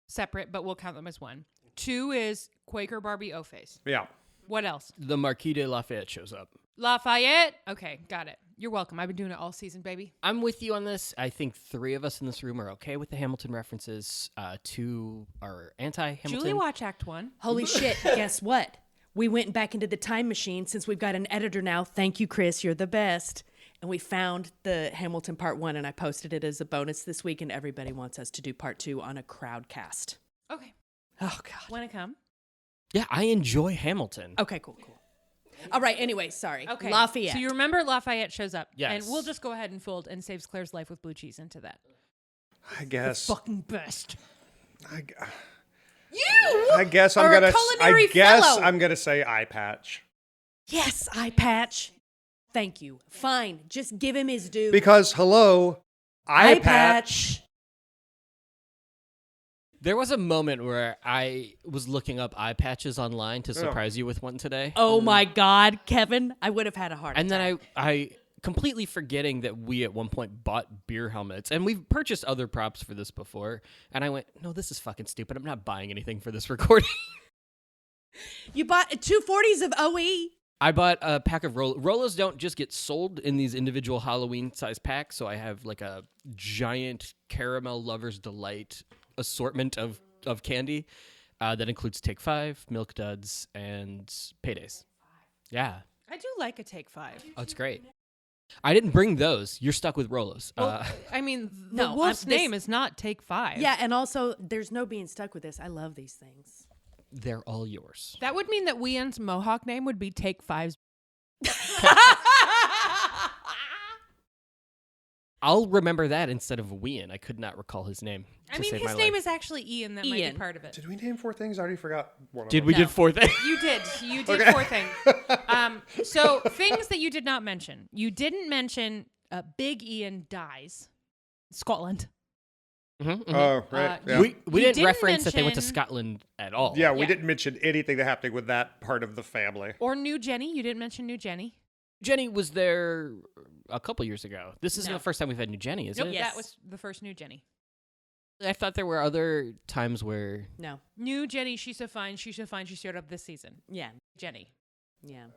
Separate, but we'll count them as one. 2 is Quaker Barbie O-Face. Yeah. What else? The Marquis de Lafayette shows up. Lafayette. Okay, got it. You're welcome. I've been doing it all season, baby. I'm with you on this. I think 3 of us in this room are okay with the Hamilton references. 2 are anti-Hamilton. Julie, watch Act 1. Holy shit, guess what? We went back into the time machine since we've got an editor now. Thank you, Chris. You're the best. And we found the Hamilton Part 1, and I posted it as a bonus this week, and everybody wants us to do Part 2 on a crowdcast. Okay. Oh, God. Want to come? Yeah, I enjoy Hamilton. Okay, cool. All right, anyway, sorry. Okay. Lafayette. So you remember Lafayette shows up. Yes. And we'll just go ahead and fold and saves Claire's life with blue cheese into that. I guess. Fucking best. I guess I'm are a gonna. culinary I guess fellow. I'm gonna say eye patch Yes, eye patch. Thank you. Fine, just give him his due. because hello, eye patch. There was a moment where I was looking up eye patches online to surprise you with one today. Oh my God, Kevin, I would have had a heart And attack. then I completely forgetting that we at one point bought beer helmets, and we've purchased other props for this before, and I went, no, this is fucking stupid. I'm not buying anything for this recording. You bought 240s of OE. I bought a pack of Rolos don't just get sold in these individual Halloween size packs, so I have like a giant caramel lover's delight assortment of candy that includes Take 5, Milk Duds, and Paydays. Yeah. I do like a Take 5. Oh, it's great. I didn't bring those. You're stuck with Rolos. Well, I mean, the No, wolf's this- name is not Take 5. Yeah, and also, there's no being stuck with this. I love these things. they're all yours. That would mean that Wean's Mohawk name would be Take 5's. I'll remember that instead of Wean. I could not recall his name. I to mean, save his my name life. is actually Ian. That might Ian. be part of it. Did we name 4 things? I already forgot one of Did them. we No. did 4 things? You did. You did Okay. 4 things. So things that you did not mention. You didn't mention Big Ian dies. Scotland. Oh, right. yeah. We You didn't didn't reference that they went to mention- Scotland at all. Yeah, we Yeah. didn't mention anything that happening with that part of the family. Or New Jenny. You didn't mention New Jenny. Jenny was there a couple years ago. This isn't No. the first time we've had New Jenny, is Nope, it? Yes. that was the first New Jenny. I thought there were other times where No. New Jenny, she's so fine. She's so fine. She showed up this season. Yeah. Jenny. Yeah.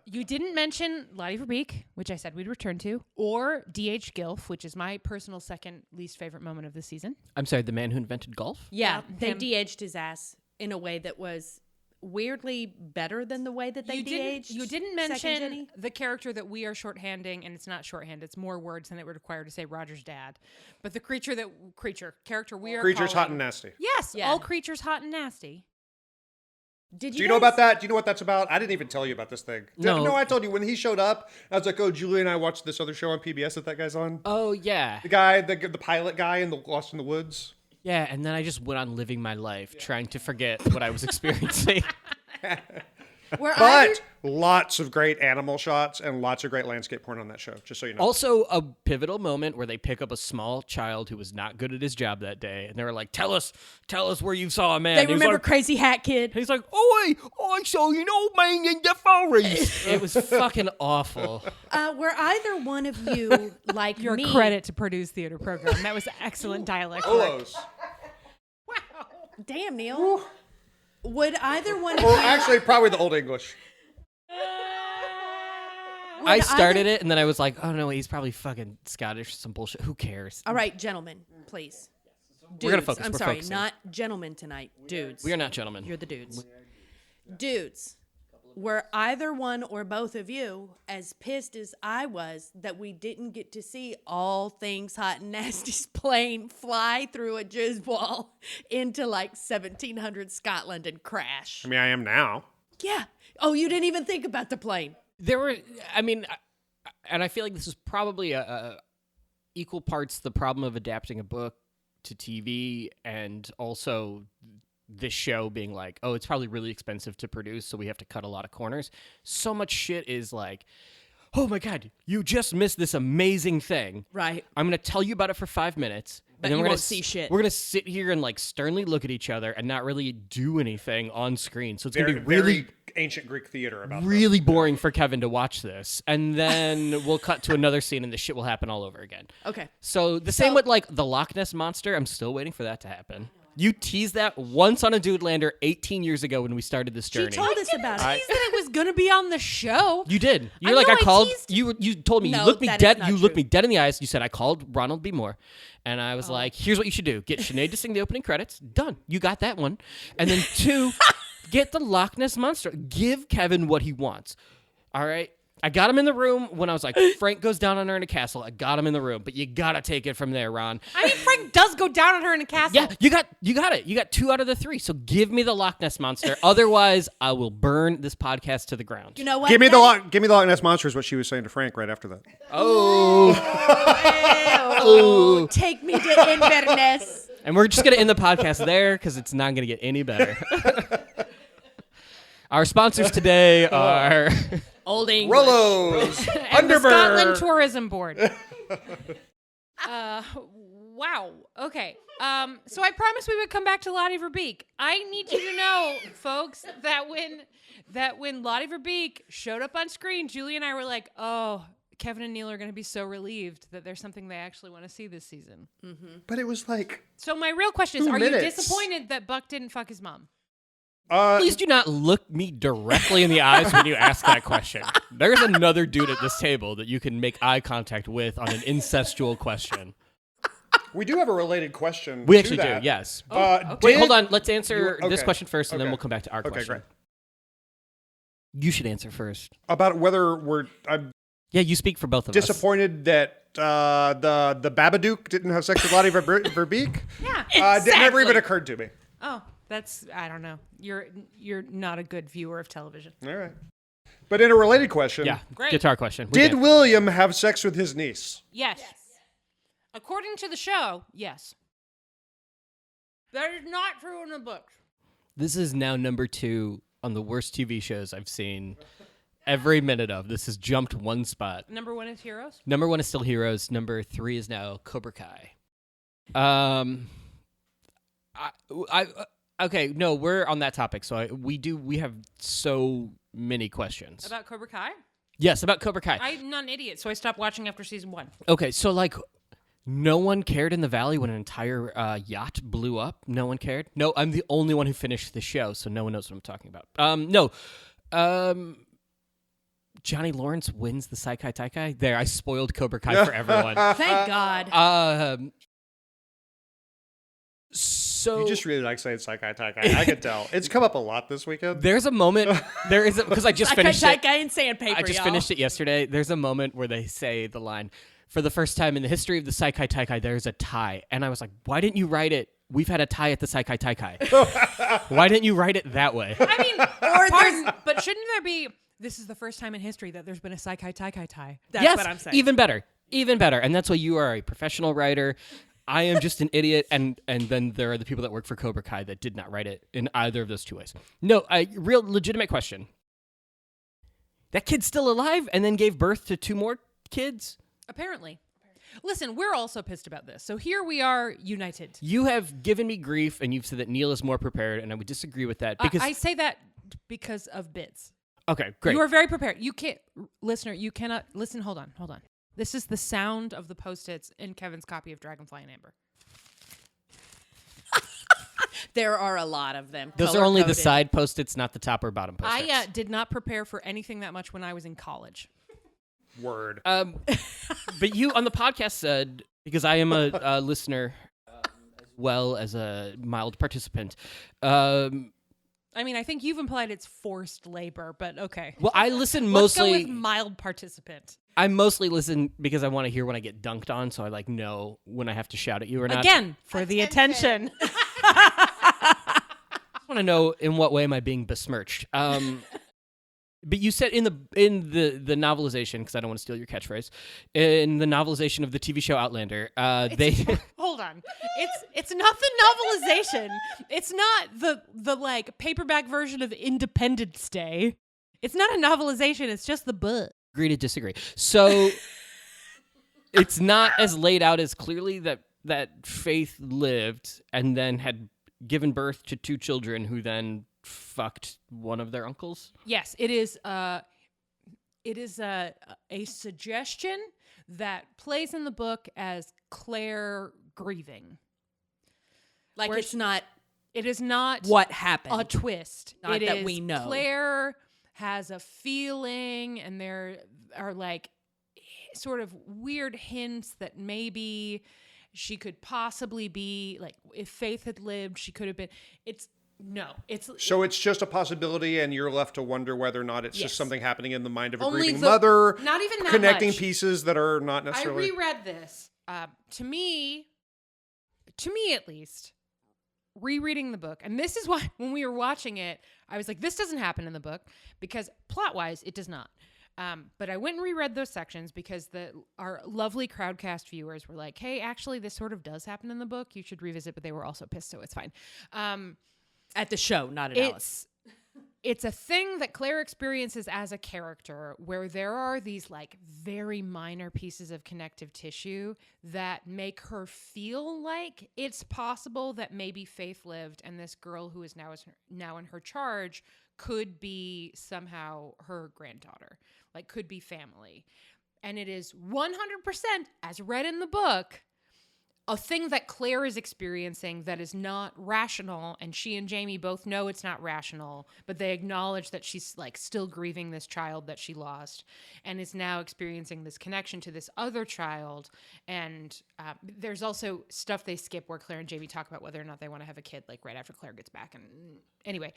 You didn't mention Lottie Verbeek, which I said we'd return to, or D.H. Gilf, which is my personal second least favorite moment of the season. I'm sorry, the man who invented golf? Yeah, Yeah, they him. de-aged his ass in a way that was weirdly better than the way that they de-aged. You didn't Second mention Jenny. the character that we are shorthanding, and it's not shorthand. It's more words than it would require to say Roger's dad. But the character we are Creatures hot calling- and nasty. Yes, Yeah. all creatures hot and nasty. Did Do you know about that? Do you know what that's about? I didn't even tell you about this thing. No. I told you when he showed up. I was like, "Oh, Julie and I watched this other show on PBS that guy's on." Oh, yeah. The guy, the pilot guy in the Lost in the Woods. Yeah, and then I just went on living my life trying to forget what I was experiencing. Where either, But lots of great animal shots and lots of great landscape porn on that show. Just so you know. Also, a pivotal moment where they pick up a small child who was not good at his job that day, and they were like, "Tell us where you saw a man." they And he's remember like, Crazy Hat Kid. he's like, "Oh, I saw an old man in the forest." It was fucking awful. Were either one of you like Your me? credit to Purdue's theater program. That was excellent dialect work. Olos. Damn, Neal. Would either one of Or you? actually, probably the Old English. I started it, and then I was like, "Oh no, he's probably fucking Scottish or some bullshit. Who cares?" All right, gentlemen, please. Dudes. We're gonna focus. I'm We're sorry, focusing. not gentlemen tonight. Dudes. We are not gentlemen. You're the dudes. Dudes, were either one or both of you as pissed as I was that we didn't get to see all things hot and nasty's plane fly through a jizz wall into like 1700 Scotland and crash? I mean, I am now. Yeah. Oh, you didn't even think about the plane. There were, I mean, and I feel like this is probably a equal parts the problem of adapting a book to TV, and also this show being like, oh, it's probably really expensive to produce, so we have to cut a lot of corners. So much shit is like, oh my God, you just missed this amazing thing. Right. I'm going to tell you about it for 5 minutes. But and then you we're won't gonna see shit. We're going to sit here and like sternly look at each other and not really do anything on screen. So it's going Very, to be really, very ancient Greek theater about really boring for Kevin to watch this. And then we'll cut to another scene and the shit will happen all over again. Okay. So the same with like the Loch Ness Monster. I'm still waiting for that to happen. You teased that once on a Dudelander 18 years ago when we started this She journey. told us about it. Teased that it was gonna be on the show. You did. I You're like, know I I called. teased- You told me. No, you looked me that is dead. not You looked true. me dead in the eyes. You said I called Ronald B. Moore, and I was like, here's what you should do: get Sinead to sing the opening credits. Done. You got that one. And then 2, get the Loch Ness monster. Give Kevin what he wants. All right. I got him in the room when I was like, Frank goes down on her in a castle. I got him in the room, but you gotta take it from there, Ron. I mean, Frank does go down on her in a castle. Yeah, you got it. You got 2 out of the 3. So give me the Loch Ness monster. Otherwise, I will burn this podcast to the ground. You know what? Give me the Loch Ness monster is what she was saying to Frank right after that. Oh, take me to Inverness. And we're just gonna end the podcast there because it's not gonna get any better. Our sponsors today are Old English. Rollos, And the Scotland Underberg. Tourism Board. Wow. Okay. So I promised we would come back to Lottie Verbeek. I need you to know, folks, that when Lottie Verbeek showed up on screen, Julie and I were like, oh, Kevin and Neal are going to be so relieved that there's something they actually want to see this season. But it was like, So my real question is, 2 are minutes. you disappointed that Buck didn't fuck his mom? Please do not look me directly in the eyes when you ask that question. There's another dude at this table that you can make eye contact with on an incestual question. we do have a related question. We to actually do, that. yes. Wait, Hold on. Let's answer You- this okay. question first, and then Okay. we'll come back to our Okay, question. great. You should answer first. About whether I'm Yeah, you speak for both of us. disappointed that the Babadook didn't have sex with Lottie Verbeek. Yeah. It never even occurred to me. Oh, that's, I don't know. You're not a good viewer of television. All right. But in a related question, Yeah, Great. guitar question. We did William have sex with his niece? Yes. According to the show, yes. That is not true in the books. This is now number 2 on the worst TV shows I've seen every minute of. This has jumped 1 spot. Number 1 is Heroes. Number 1 is still Heroes. Number 3 is now Cobra Kai. Okay, no, we're on that topic. So we have so many questions. About Cobra Kai? Yes, about Cobra Kai. I'm not an idiot, so I stopped watching after season 1. Okay, so like, no one cared in the valley when an entire yacht blew up. No one cared. No, I'm the only one who finished the show, so no one knows what I'm talking about. Johnny Lawrence wins the Saikai Taikai. There, I spoiled Cobra Kai for everyone. Thank God. So You just really like saying Saikai Taikai. I could tell. It's come up a lot this weekend. there's a moment. There is because I just finished That it. guy in sandpaper, I just y'all. finished it yesterday. There's a moment where they say the line, "For the first time in the history of the Saikai Taikai, there's a tie." And I was like, "Why didn't you write it? We've had a tie at the Saikai Taikai. Why didn't you write it that way?" I mean, pardon, but shouldn't there be, this is the first time in history that there's been a Saikai Taikai tie? That's yes, what I'm saying. even better, and that's why you are a professional writer. I am just an idiot, and then there are the people that work for Cobra Kai that did not write it in either of those 2 ways. No, real legitimate question. That kid's still alive and then gave birth to 2 more kids? Apparently. Listen, we're also pissed about this. So here we are united. You have given me grief, and you've said that Neal is more prepared, and I would disagree with that because I say that because of bits. okay, great. You are very prepared. You can't, listener, you cannot, listen, hold on. This is the sound of the Post-its in Kevin's copy of Dragonfly and Amber. There are a lot of them. Those are only the color-coded. side Post-its, not the top or bottom Post-its. I did not prepare for anything that much when I was in college. Word. But you on the podcast said, because I am a listener as well as a mild participant. I mean, I think you've implied it's forced labor, but okay. Well, I listen Let's go mostly. with mild participant. I mostly listen because I want to hear when I get dunked on, so I like know when I have to shout at you or not. Again, for the attention. I just want to know in what way am I being besmirched. But you said in the novelization, because I don't want to steal your catchphrase, in the novelization of the TV show Outlander, they Hold on. It's not the novelization. It's not the like paperback version of Independence Day. It's not a novelization. It's just the book. agree to disagree. So it's not as laid out as clearly that Faith lived and then had given birth to 2 children who then fucked one of their uncles. Yes, it is. It is a suggestion that plays in the book as Claire grieving. Like Where it's not It is not what happened. a twist. Not It that is we know. Claire has a feeling, and there are like sort of weird hints that maybe she could possibly be like, if Faith had lived, she could have been. So it's just a possibility, and you're left to wonder whether or not it's Yes. just something happening in the mind of a Only grieving the- mother, not even that connecting much. pieces that are not I necessarily. reread this. To me at least, rereading the book, and this is why when we were watching it, I was like, this doesn't happen in the book, because plot-wise, it does not. But I went and reread those sections because our lovely Crowdcast viewers were like, hey, actually, this sort of does happen in the book. You should revisit, but they were also pissed, so it's fine. At the show, not at Alice. It's a thing that Claire experiences as a character where there are these like very minor pieces of connective tissue that make her feel like it's possible that maybe Faith lived and this girl who is now in her charge could be somehow her granddaughter, like could be family. And it is 100%, as read in the book, a thing that Claire is experiencing that is not rational, and she and Jamie both know it's not rational, but they acknowledge that she's like still grieving this child that she lost and is now experiencing this connection to this other child. And there's also stuff they skip where Claire and Jamie talk about whether or not they want to have a kid, like right after Claire gets back. And anyway,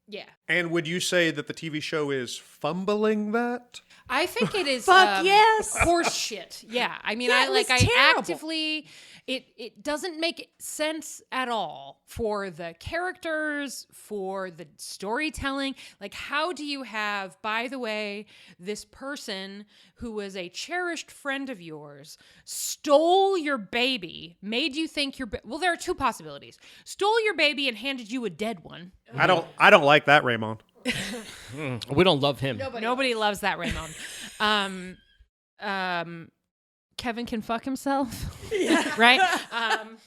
yeah. And would you say that the TV show is fumbling that? I think it is Fuck yes. horse shit. Yeah. I mean, Yeah, it was terrible. actively it doesn't make sense at all for the characters, for the storytelling. Like, how do you have, by the way, this person who was a cherished friend of yours stole your baby, made you think well, there are two possibilities. Stole your baby and handed you a dead one. I don't like that, Raymond. We don't love him. Nobody loves that, Raymond. Kevin can fuck himself, right?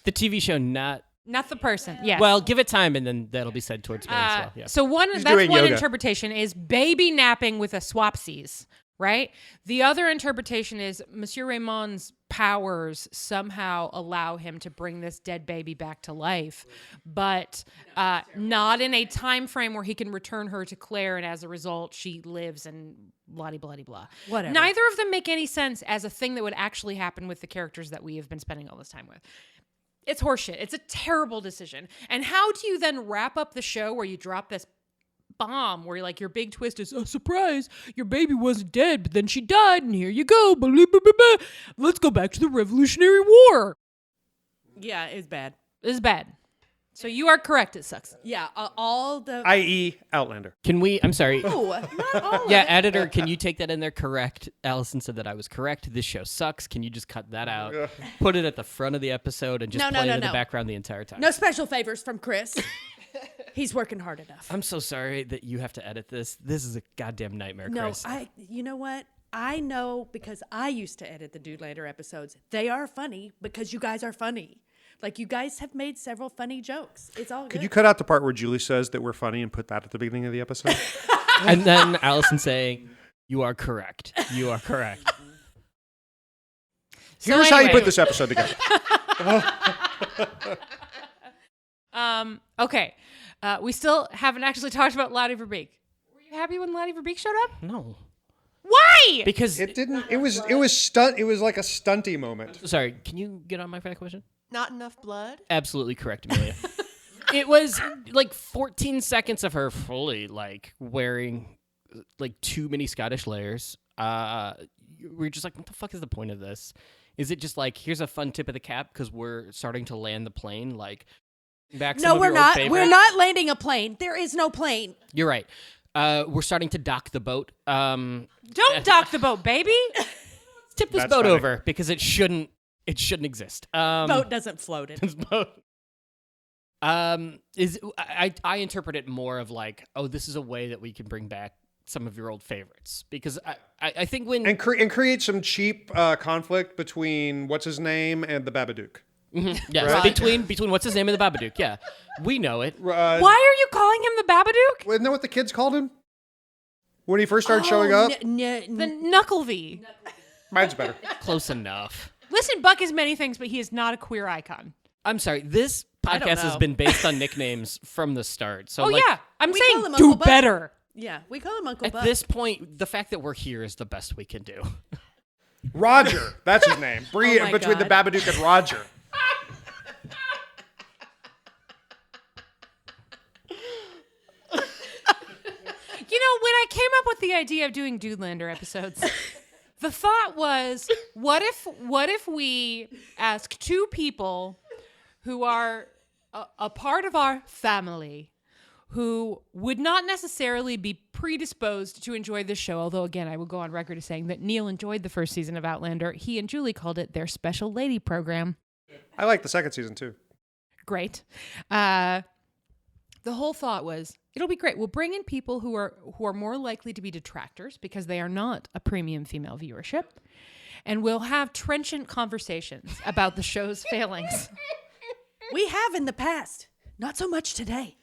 The TV show, not. Not the person. Yes. Well, give it time, and then that'll be said towards me as well. Yeah. So He's that's doing one yoga. interpretation is baby napping with a swapsies, right? The other interpretation is Monsieur Raymond's powers somehow allow him to bring this dead baby back to life, but not in a time frame where he can return her to Claire, and as a result, she lives and blah-de-blah-de-blah. Whatever. Neither of them make any sense as a thing that would actually happen with the characters that we have been spending all this time with. It's horseshit. It's a terrible decision. And how do you then wrap up the show where you drop this bomb where like your big twist is, oh, surprise, your baby wasn't dead, but then she died, and here you go. Blah, blah, blah, blah. Let's go back to the Revolutionary War. Yeah, it's bad. It's bad. So you are correct. It sucks. Yeah, all the. I.e. Outlander. Can we? I'm sorry. No, not all of Yeah, it. editor, can you take that in there? Correct. Allison said that I was correct. This show sucks. Can you just cut that out? Put it at the front of the episode and just No, no, play no, it in the no. background the entire time. No special favors from Chris. He's working hard enough. I'm so sorry that you have to edit this. This is a goddamn nightmare, No, Chris. you know what? I know because I used to edit the Dudelander episodes. They are funny because you guys are funny. Like, you guys have made several funny jokes. It's all good. Could you cut out the part where Julie says that we're funny and put that at the beginning of the episode? And then Allison saying, "You are correct. You are correct." So Here's how you anyway. put this episode together. Okay. We still haven't actually talked about Lottie Verbeek. Were you happy when Lottie Verbeek showed up? No, Why? because It didn't. It was stunt. It was like a stunty moment. sorry. Can you get on my final question? Not enough blood? Absolutely correct, Amelia. It was like 14 seconds of her fully like wearing like too many Scottish layers. We're just like, what the fuck is the point of this? Is it just like, here's a fun tip of the cap because we're starting to land the plane? Like, back some No, of we're your old not. favorites? We're not landing a plane. There is no plane. You're right. We're starting to dock the boat. Don't dock the boat, baby. Tip this That's boat funny. over because it shouldn't exist. Boat doesn't float it. This boat. I interpret it more of like, oh, this is a way that we can bring back some of your old favorites because I think when And create some cheap conflict between what's his name and the Babadook. yes, Right. between what's his name and the Babadook, yeah, we know it. Why are you calling him the Babadook? Isn't that what the kids called him when he first started showing up? The Knucklevy. Mine's better. Close enough. Listen, Buck is many things, but he is not a queer icon. I'm sorry. This I don't podcast has know. been based on nicknames from the start. So, Oh like, yeah, I'm We call saying him do Uncle Buck. better. Yeah, we call him Uncle at Buck. this point, the fact that we're here is the best we can do. Roger, that's his name. Oh my Between the God. Babadook and Roger. You know, when I came up with the idea of doing Dudelander episodes, the thought was, what if we ask two people who are a part of our family who would not necessarily be predisposed to enjoy this show, although again, I will go on record as saying that Neal enjoyed the first season of Outlander. He and Julie called it their special lady program. I like the second season too. Great. The whole thought was, it'll be great. We'll bring in people who are more likely to be detractors because they are not a premium female viewership, and we'll have trenchant conversations about the show's failings. We have in the past. Not so much today.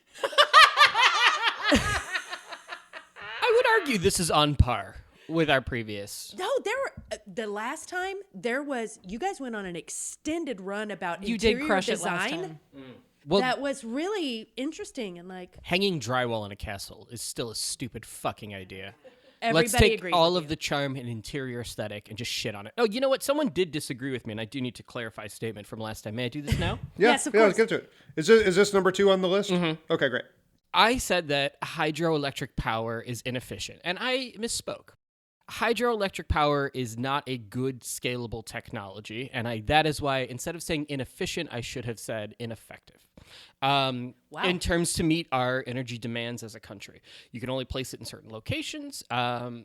I would argue this is on par with our previous. No, there were the last time there was. You guys went on an extended run about You interior did crush design. it last time. Well, That was really interesting and like hanging drywall in a castle is still a stupid fucking idea. everybody Let's take agreed all with of you. the charm and interior aesthetic and just shit on it. Oh, you know what? Someone did disagree with me, and I do need to clarify a statement from last time. May I do this now? Yeah, Yes, of yeah, let's course. get to it. Is this number 2 on the list? Okay, great. I said that hydroelectric power is inefficient, and I misspoke. Hydroelectric power is not a good scalable technology, and that is why instead of saying inefficient, I should have said ineffective. In terms to meet our energy demands as a country, you can only place it in certain locations. I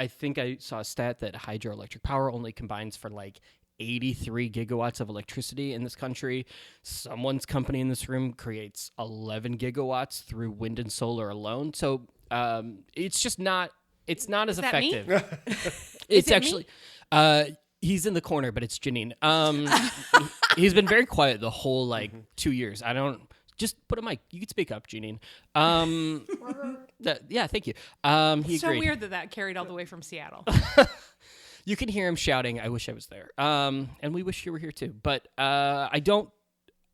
think I saw a stat that hydroelectric power only combines for like 83 gigawatts of electricity in this country. Someone's company in this room creates 11 gigawatts through wind and solar alone. So it's just not. It's not as that me? effective. Is It's it actually. He's in the corner, but it's Janine. He's been very quiet the whole 2 years. I don't. Just put a mic. You can speak up, Janine. Yeah, thank you. He So agreed. weird that carried all the way from Seattle. You can hear him shouting, "I wish I was there." And we wish you were here too. But I don't.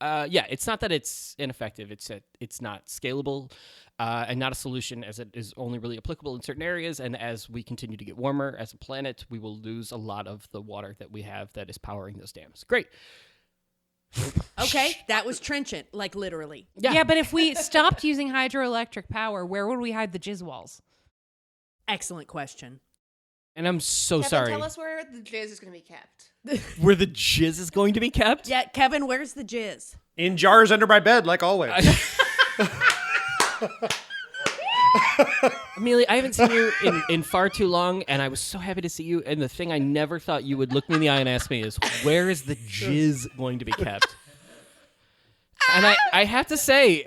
It's not that it's ineffective. It's that it's not scalable and not a solution, as it is only really applicable in certain areas. And as we continue to get warmer as a planet, we will lose a lot of the water that we have that is powering those dams. Great. Okay, that was trenchant, like literally. Yeah, but if we stopped using hydroelectric power, where would we hide the jizz walls? Excellent question. And I'm so Kevin, sorry. tell us where the jizz is going to be kept. Where the jizz is going to be kept? Yeah, Kevin, where's the jizz? In jars under my bed, like always. Amelia, I haven't seen you in far too long, and I was so happy to see you. And the thing I never thought you would look me in the eye and ask me is, where is the jizz going to be kept? And I have to say,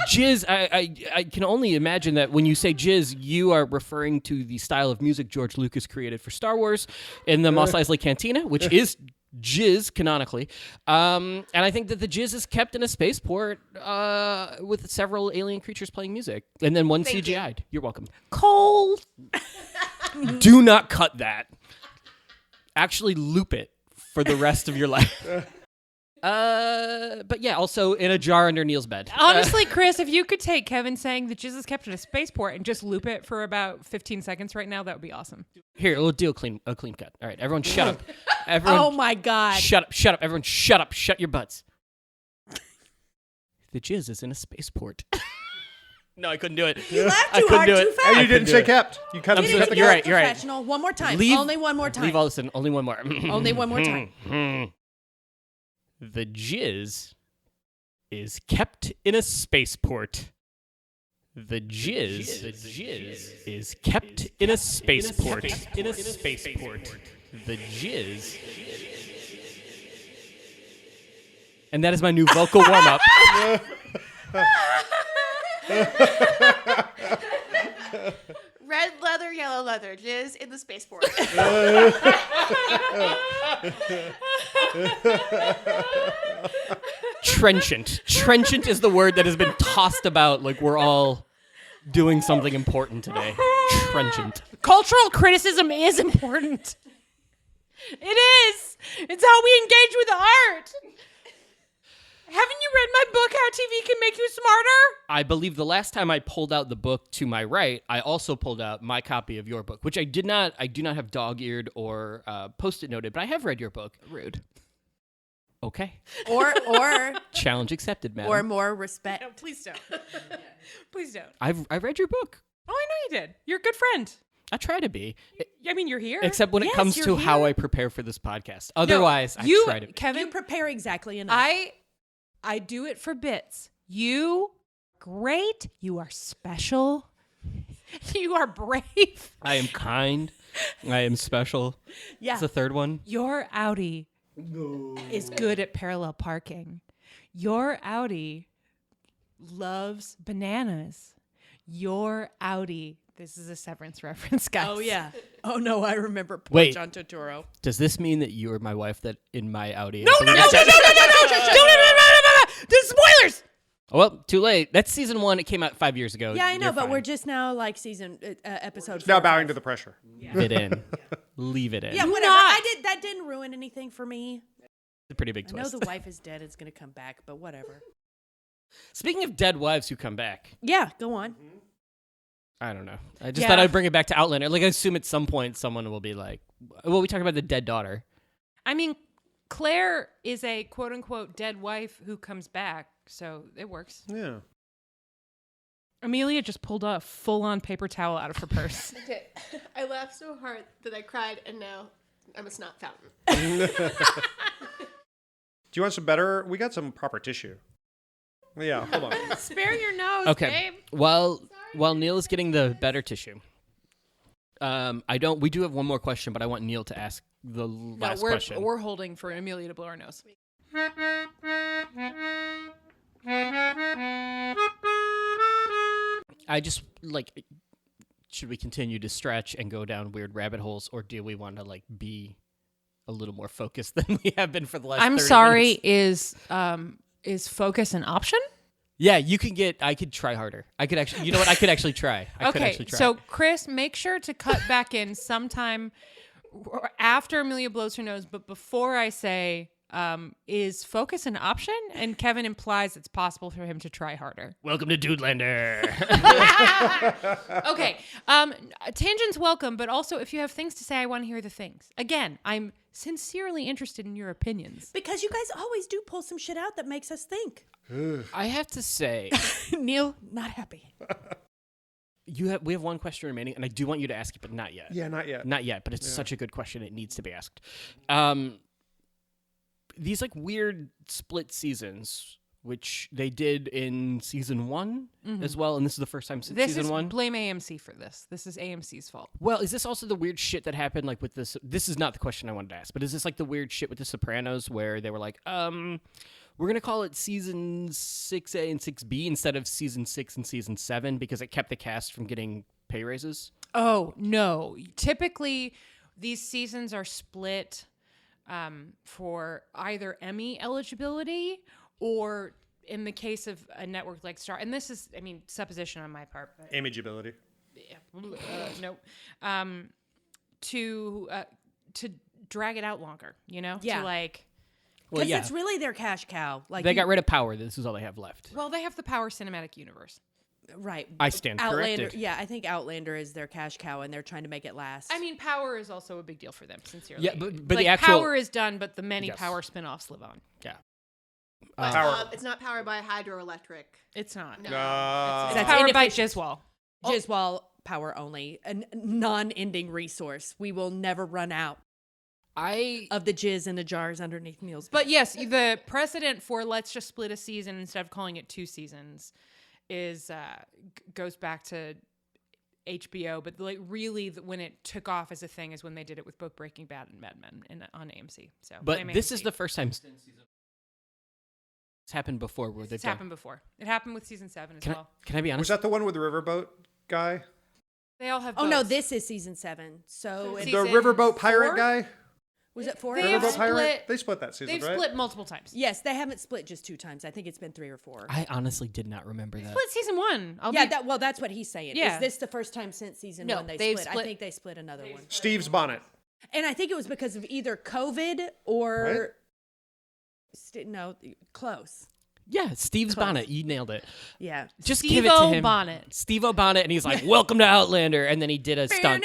jizz, I can only imagine that when you say jizz, you are referring to the style of music George Lucas created for Star Wars in the Mos Eisley Cantina, which is jizz canonically. And I think that the jizz is kept in a spaceport with several alien creatures playing music. And then one Thank CGI'd. You're welcome. Cold. Do not cut that. Actually loop it for the rest of your life. But yeah, also in a jar under Neal's bed. Honestly, Chris, if you could take Kevin saying the jizz is kept in a spaceport and just loop it for about 15 seconds right now, that would be awesome. Here, we'll do a clean cut. All right, everyone shut up. Everyone Oh my God. shut up. Everyone shut up. Shut your butts. The jizz is in a spaceport. No, I couldn't do it. You laughed I too couldn't hard, do too it. fast. And I you didn't couldn't say do it. kept. You cut Get it. it Cut the together, You're right. professional. One more time. Leave- Only one more time. Leave Allison. Only one more. Only one more time. The jizz is kept in a spaceport. The jizz is kept in a spaceport. In a spaceport. The jizz. And that is my new vocal warm-up. Red leather, yellow leather, jizz in the spaceport. Trenchant. Trenchant is the word that has been tossed about like we're all doing something important today. Trenchant. Cultural criticism is important. It is. It's how we engage with art. Haven't you read my book, How TV Can Make You Smarter? I believe the last time I pulled out the book to my right, I also pulled out my copy of your book, which I do not have dog-eared or post-it noted, but I have read your book. Rude. Okay. Or Challenge accepted, madam. or more respect. No, please don't. Please don't. I've read your book. Oh, I know you did. You're a good friend. I try to be. I mean, you're here. Except when it Yes, comes you're to how here. I prepare for this podcast. Otherwise, I try to be. Kevin, You prepare exactly enough. I do it for bits. You, great. You are special. You are brave. I am kind. I am special. Yeah. It's the third one. Your Audi is good at parallel parking. Your Audi loves bananas. Your Audi. This is a Severance reference, guys. Oh yeah. Oh no, I remember poor Wait. John Turturro. Does this mean that you are my wife that in my Audi? No. There's spoilers. Well, too late. That's season 1. It came out 5 years ago. Yeah, I know, You're but fine. we're just now like season episode. Now 4 or bowing 5. to the pressure. Leave it in. Leave it in. Yeah, Do whatever. not. That didn't ruin anything for me. It's a pretty big I know twist. the wife is dead. It's gonna come back, but whatever. Speaking of dead wives who come back, Yeah, go on. I don't know. I just Yeah. thought I'd bring it back to Outlander. Like, I assume at some point someone will be like, well, we talked about the dead daughter. I mean, Claire is a quote unquote dead wife who comes back, so it works. Yeah. Amelia just pulled a full on paper towel out of her purse. Okay. I laughed so hard that I cried, and now I'm a snot fountain. Do you want some better? We got some proper tissue. Yeah, hold on. Spare your nose, Okay. babe. While Neal is getting the better tissue, we do have one more question, but I want Neal to ask the last question. We're holding for Amelia to blow her nose. I just like, should we continue to stretch and go down weird rabbit holes, or do we want to like be a little more focused than we have been for the last? I'm 30 sorry. minutes? Is focus an option? Yeah, I could try harder. I could actually. You know what? I could actually try. I could Okay, actually try. so Chris, make sure to cut back in sometime after Amelia blows her nose, but before I say, is focus an option? And Kevin implies it's possible for him to try harder. Welcome to Dudelander. Okay, tangents welcome, but also if you have things to say, I want to hear the things. Again, I'm sincerely interested in your opinions. Because you guys always do pull some shit out that makes us think. I have to say, Neal, not happy. we have one question remaining, and I do want you to ask it, but not yet. Yeah, not yet. Not yet, but it's such a good question. It needs to be asked. These like weird split seasons, which they did in season 1 as well, and this is the first time since This season is 1. blame AMC for this. This is AMC's fault. Well, is this also the weird shit that happened like with this? This is not the question I wanted to ask, but is this like the weird shit with The Sopranos where they were like, we're gonna call it season 6A and 6B instead of season 6 and season 7 because it kept the cast from getting pay raises? Oh, no. Typically, these seasons are split for either Emmy eligibility or, in the case of a network like Star, and this is, I mean, supposition on my part, but Imageability. no, to drag it out longer, you know? Yeah. To like, Well, Because yeah, it's really their cash cow. Like they got rid of Power. This is all they have left. well, they have the Power Cinematic Universe. right. I stand Outlander. corrected. Yeah, I think Outlander is their cash cow, and they're trying to make it last. I mean, Power is also a big deal for them, sincerely. Yeah, but like, the actual Power is done, but the many Yes. Power spin-offs live on. yeah. But, Power. it's not powered by hydroelectric. It's not. No. It's That's powered by inefficient. Jizwal. Jizwal power only, a non-ending resource. We will never run out of the jizz in the jars underneath Neal's. But yes, the precedent for let's just split a season instead of calling it 2 seasons is goes back to HBO. But like really, when it took off as a thing is when they did it with both Breaking Bad and Mad Men on AMC. So, But blame this AMC. is the first time it's happened before. Where they've It's done- happened before. It happened with season 7 as Can well. I be Was honest? that the one with the riverboat guy? They all have. oh no, boats. this is season 7. So See, it, The Season riverboat pirate 4? guy? was it 4? They have Riverboat split- pirate? They split that season, They've right? split multiple times. Yes, they haven't split just 2 times. I think it's been 3 or 4. I honestly did not remember that. Split season 1. Yeah, that's what he's saying. Yeah. Is this the first time since season No, 1 they they've split? I split- think they split another one. Steve's bonnet. And I think it was because of either COVID or Right? no, close. Yeah, Steve's Bonnet. You nailed it. Yeah. Just give it to Steve-O him. Bonnet. Steve-O Bonnet, and he's like, welcome to Outlander. And then he did a stunt.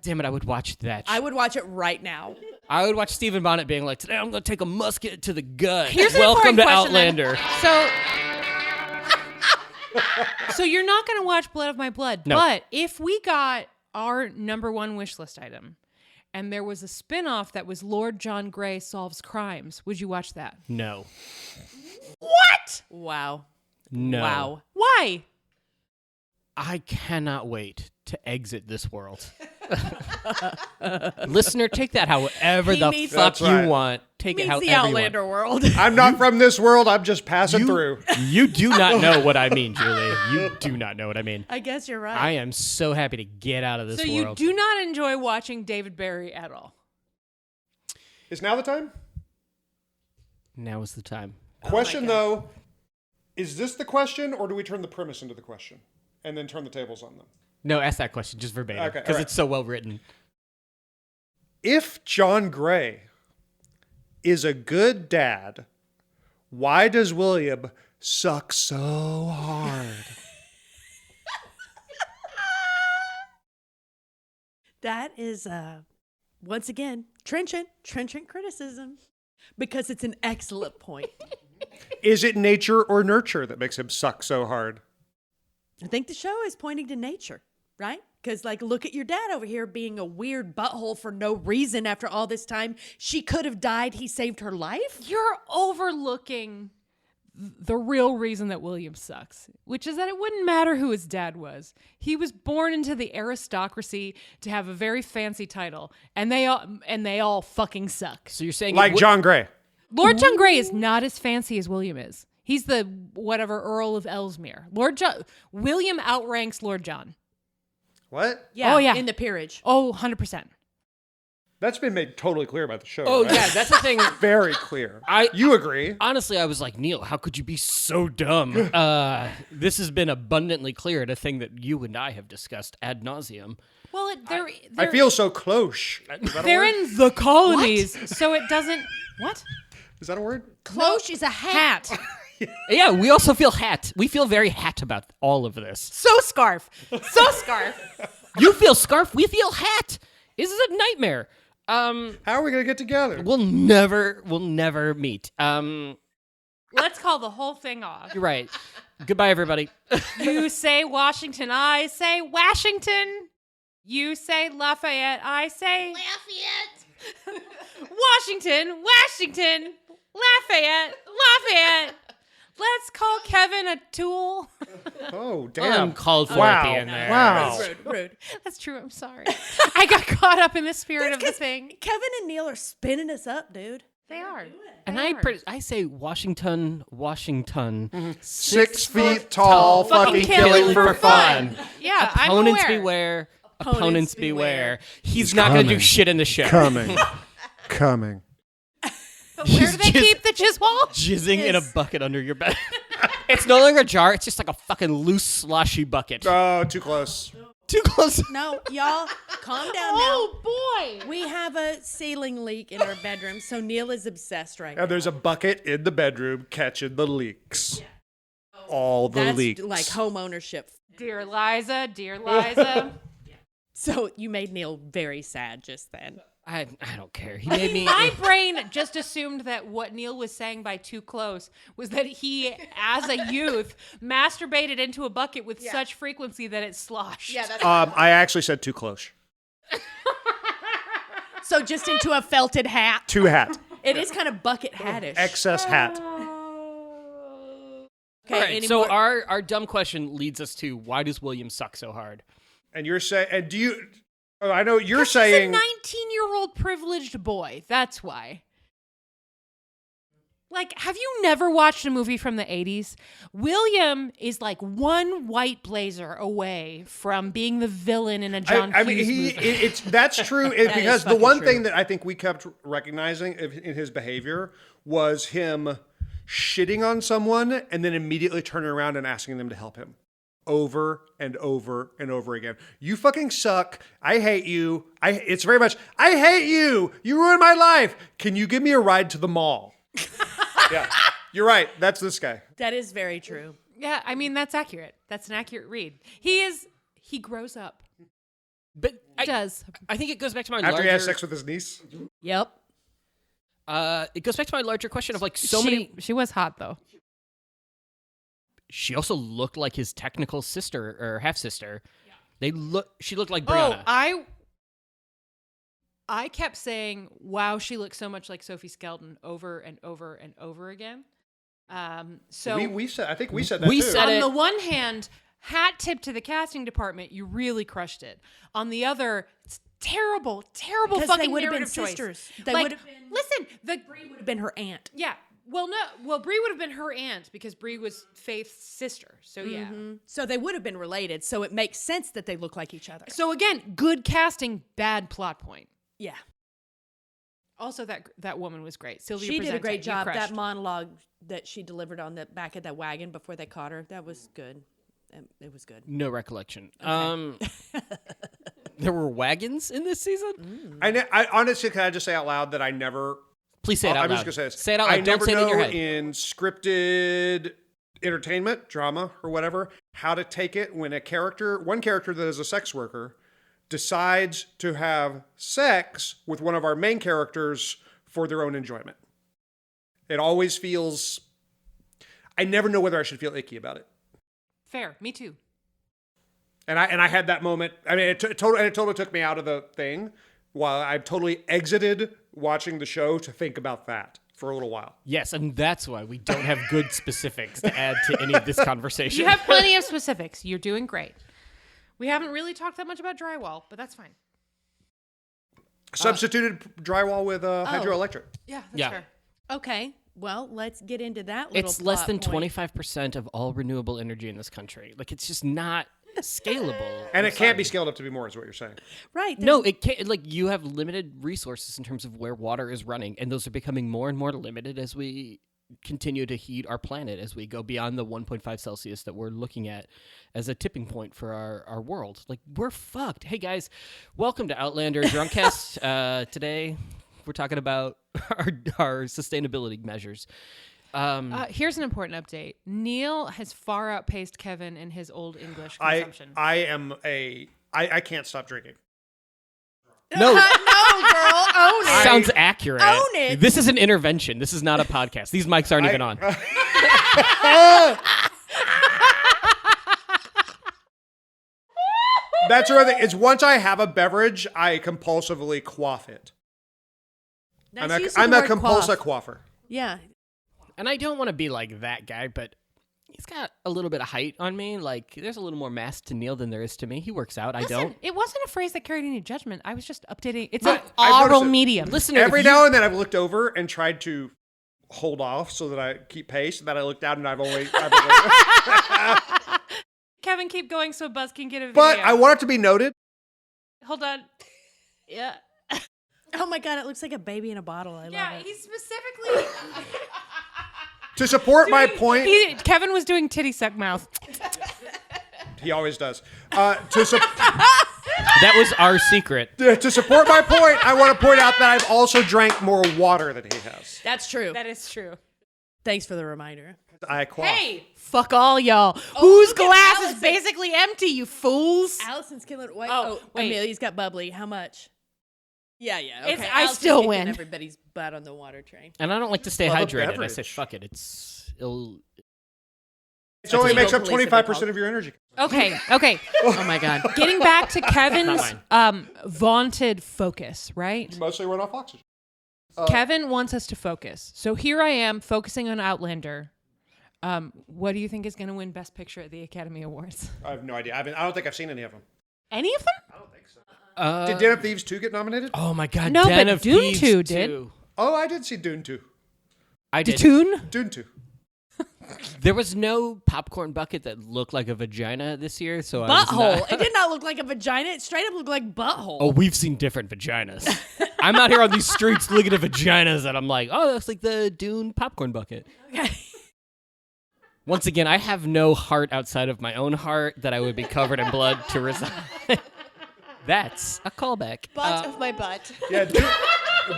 Damn it, I would watch that. I would watch it right now. I would watch Stephen Bonnet being like, today I'm going to take a musket to the gut. Here's an welcome to important question, then. Outlander. So you're not going to watch Blood of My Blood, No. but if we got our number one wish list item and there was a spin-off that was Lord John Grey Solves Crimes, would you watch that? No. What? Wow. No. Wow. Why? I cannot wait to exit this world. Listener, take that however He the meets- fuck That's you right. want. Take it Means however the you want. Outlander world. I'm not from this world. I'm just passing through. You do not know what I mean, Julie. You do not know what I mean. I guess you're right. I am so happy to get out of this So world. you do not enjoy watching David Barry at all? Is now the time? Now is the time. Question, though, is this the question, or do we turn the premise into the question and then turn the tables on them? No, ask that question just verbatim Okay, because all right. it's so well written. If John Gray is a good dad, why does William suck so hard? That is, once again, trenchant criticism, because it's an excellent point. Is it nature or nurture that makes him suck so hard? I think the show is pointing to nature, right? Because, like, look at your dad over here being a weird butthole for no reason after all this time. She could have died. He saved her life. You're overlooking the real reason that William sucks, which is that it wouldn't matter who his dad was. He was born into the aristocracy to have a very fancy title, and they all fucking suck. So you're saying Like John Gray. Lord John Grey is not as fancy as William is. He's the whatever Earl of Ellesmere. William outranks Lord John. What? Yeah. Oh, yeah. In the peerage. Oh, 100%. That's been made totally clear about the show. Oh right? yeah, that's the thing. Very clear. You agree? Honestly, I was like, Neal, how could you be so dumb? This has been abundantly clear at a thing that you and I have discussed ad nauseum. Well, I feel so close. Is that a they're word? in the colonies, so it doesn't. What? Is that a word? Cloche is a hat. Yeah, we also feel hat. We feel very hat about all of this. So scarf. So scarf. You feel scarf. We feel hat. This is a nightmare. How are we going to get together? We'll never meet. Let's call the whole thing off. You're right. Goodbye, everybody. You say Washington, I say Washington. You say Lafayette, I say Lafayette. Washington, Washington, Lafayette. Let's call Kevin a tool. Oh, damn. Uncalled for Wow. at the end there. Wow. Rude. That's true. I'm sorry. I got caught up in the spirit of the thing. Kevin and Neal are spinning us up, dude. They are. And I say Washington. 6 feet tall, fucking killing for fun. Yeah, Opponents I'm aware. beware. Opponents Opponents beware. beware. He's not going to do coming. shit in the show. Coming. But where do they Just- keep the chisel? Jizzing in a bucket under your bed. It's no longer a jar. It's just like a fucking loose, sloshy bucket. Oh, too close. Too close. No, y'all, calm down Oh boy. now. We have a ceiling leak in our bedroom, so Neal is obsessed right now. And there's a bucket in the bedroom catching the leaks. All the That's leaks. like home ownership. Dear Liza. So you made Neal very sad just then. I don't care. He made me. My brain just assumed that what Neal was saying by too close was that he, as a youth, masturbated into a bucket with such frequency that it sloshed. Yeah, that's I actually said too close. So just into a felted hat. Too hat. It is kind of bucket hattish. Excess hat. Okay, All right, any so more- our dumb question leads us to why does William suck so hard? And you're saying, and do you, oh, I know you're He's a saying, 19-year-old privileged boy. That's why. Like, have you never watched a movie from the 80s? William is like one white blazer away from being the villain in a John I mean, Hughes movie. that's true because the fucking one true. thing that I think we kept recognizing in his behavior was him shitting on someone and then immediately turning around and asking them to help him over and over and over again. You fucking suck. I hate you. It's very much, I hate you. You ruined my life. Can you give me a ride to the mall? Yeah. You're right. That's this guy. That is very true. Yeah, I mean, that's accurate. That's an accurate read. He grows up. But He does. I think it goes back to my After larger... he has sex with his niece. Yep. It goes back to my larger question of like many... She was hot, though. She also looked like his technical sister or half-sister. Yeah. She looked like Oh, Brianna. I kept saying, wow, she looks so much like Sophie Skelton over and over and over again. So I think we said that We too. said on it. the one hand, hat tip to the casting department, you really crushed it. On the other, it's terrible Because fucking they would have been narrative choice. sisters. They Like, would have been. listen, Brie would have been her aunt. yeah. Well, no. Well, Brie would have been her aunt because Brie was Faith's sister. So yeah. So they would have been related. So it makes sense that they look like each other. So again, good casting, bad plot point. Yeah. Also, that woman was great. Sylvia She did a Presente, great you job. crushed. That monologue that she delivered on the back of that wagon before they caught her, that was good. It was good. No recollection. There were wagons in this season? I honestly, can I just say out loud that I never... Please say it out I'm loud. just going to say this. Say it out loud. I Don't never say it in your know head. in scripted entertainment, drama, or whatever, how to take it when one character that is a sex worker decides to have sex with one of our main characters for their own enjoyment. It always feels... I never know whether I should feel icky about it. Fair. Me too. And I had that moment. I mean, it totally took me out of the thing while I totally exited watching the show to think about that for a little while. Yes, and that's why we don't have good specifics to add to any of this conversation. You have plenty of specifics. You're doing great. We haven't really talked that much about drywall, but that's fine. Substituted drywall with hydroelectric. Yeah, that's Yeah. fair. Okay. Well, let's get into that little It's less plot than point. 25% of all renewable energy in this country. Like, it's just not scalable. And it can't be scaled up to be more, is what you're saying. Right. No, it can't. Like, you have limited resources in terms of where water is running, and those are becoming more and more limited as we continue to heat our planet, as we go beyond the 1.5 Celsius that we're looking at as a tipping point for our world. Like, we're fucked. Hey, guys, welcome to Outlander Drunkcast. Today, we're talking about our sustainability measures. Here's an important update. Neal has far outpaced Kevin in his old English consumption. I can't stop drinking. No. No, girl. Own it. Sounds accurate. Own it. This is an intervention. This is not a podcast. These mics aren't even on. That's the other thing. It's once I have a beverage, I compulsively quaff it. Nice use of I'm the a word compulsive quaff. quaffer. Yeah. And I don't want to be like that guy, but he's got a little bit of height on me. Like, there's a little more mass to Neal than there is to me. He works out. I don't. It wasn't a phrase that carried any judgment. I was just updating. It's But an I've oral noticed it. medium. Listener, Every if you- now and then I've looked over and tried to hold off so that I keep pace, and then I look down and I've only Kevin, keep going so Buzz can get a video. But I want it to be noted. Hold on. Yeah. Oh my God, it looks like a baby in a bottle. I Yeah, love it. he specifically... To support my point, Kevin was doing titty suck mouth. he always does. that was our secret. To support my point, I want to point out that I've also drank more water than he has. That's true. That is true. Thanks for the reminder. I quaff. Hey, fuck all y'all. Whose look at glass is Allison. basically empty, you fools? Allison's killing. Wait, Oh, wait. Amelia's got bubbly. How much? Yeah. Okay. It's- I Allison's still kicking win. Everybody's butt on the water train. And I don't like to stay Love a hydrated. I beverage. say, fuck it. It only makes up Legal police, 25% of your energy. Okay. Oh my God. Getting back to Kevin's Not vaunted focus, right? Mostly run off oxygen. Kevin wants us to focus. So here I am focusing on Outlander. What do you think is going to win Best Picture at the Academy Awards? I have no idea. I don't think I've seen any of them. Any of them? Did Den of Thieves 2 get nominated? Oh my God. No, Den but of Dune Thieves 2 did. 2. Oh, I did see Dune 2. I did. Dune? Dune 2. There was no popcorn bucket that looked like a vagina this year, so I was Butthole. not- It did not look like a vagina. It straight up looked like butthole. Oh, we've seen different vaginas. I'm out here on these streets looking at vaginas, and I'm like, oh, that's like the Dune popcorn bucket. Okay. Once again, I have no heart outside of my own heart that I would be covered in blood to resign. That's a callback. Butt of my butt. Yeah,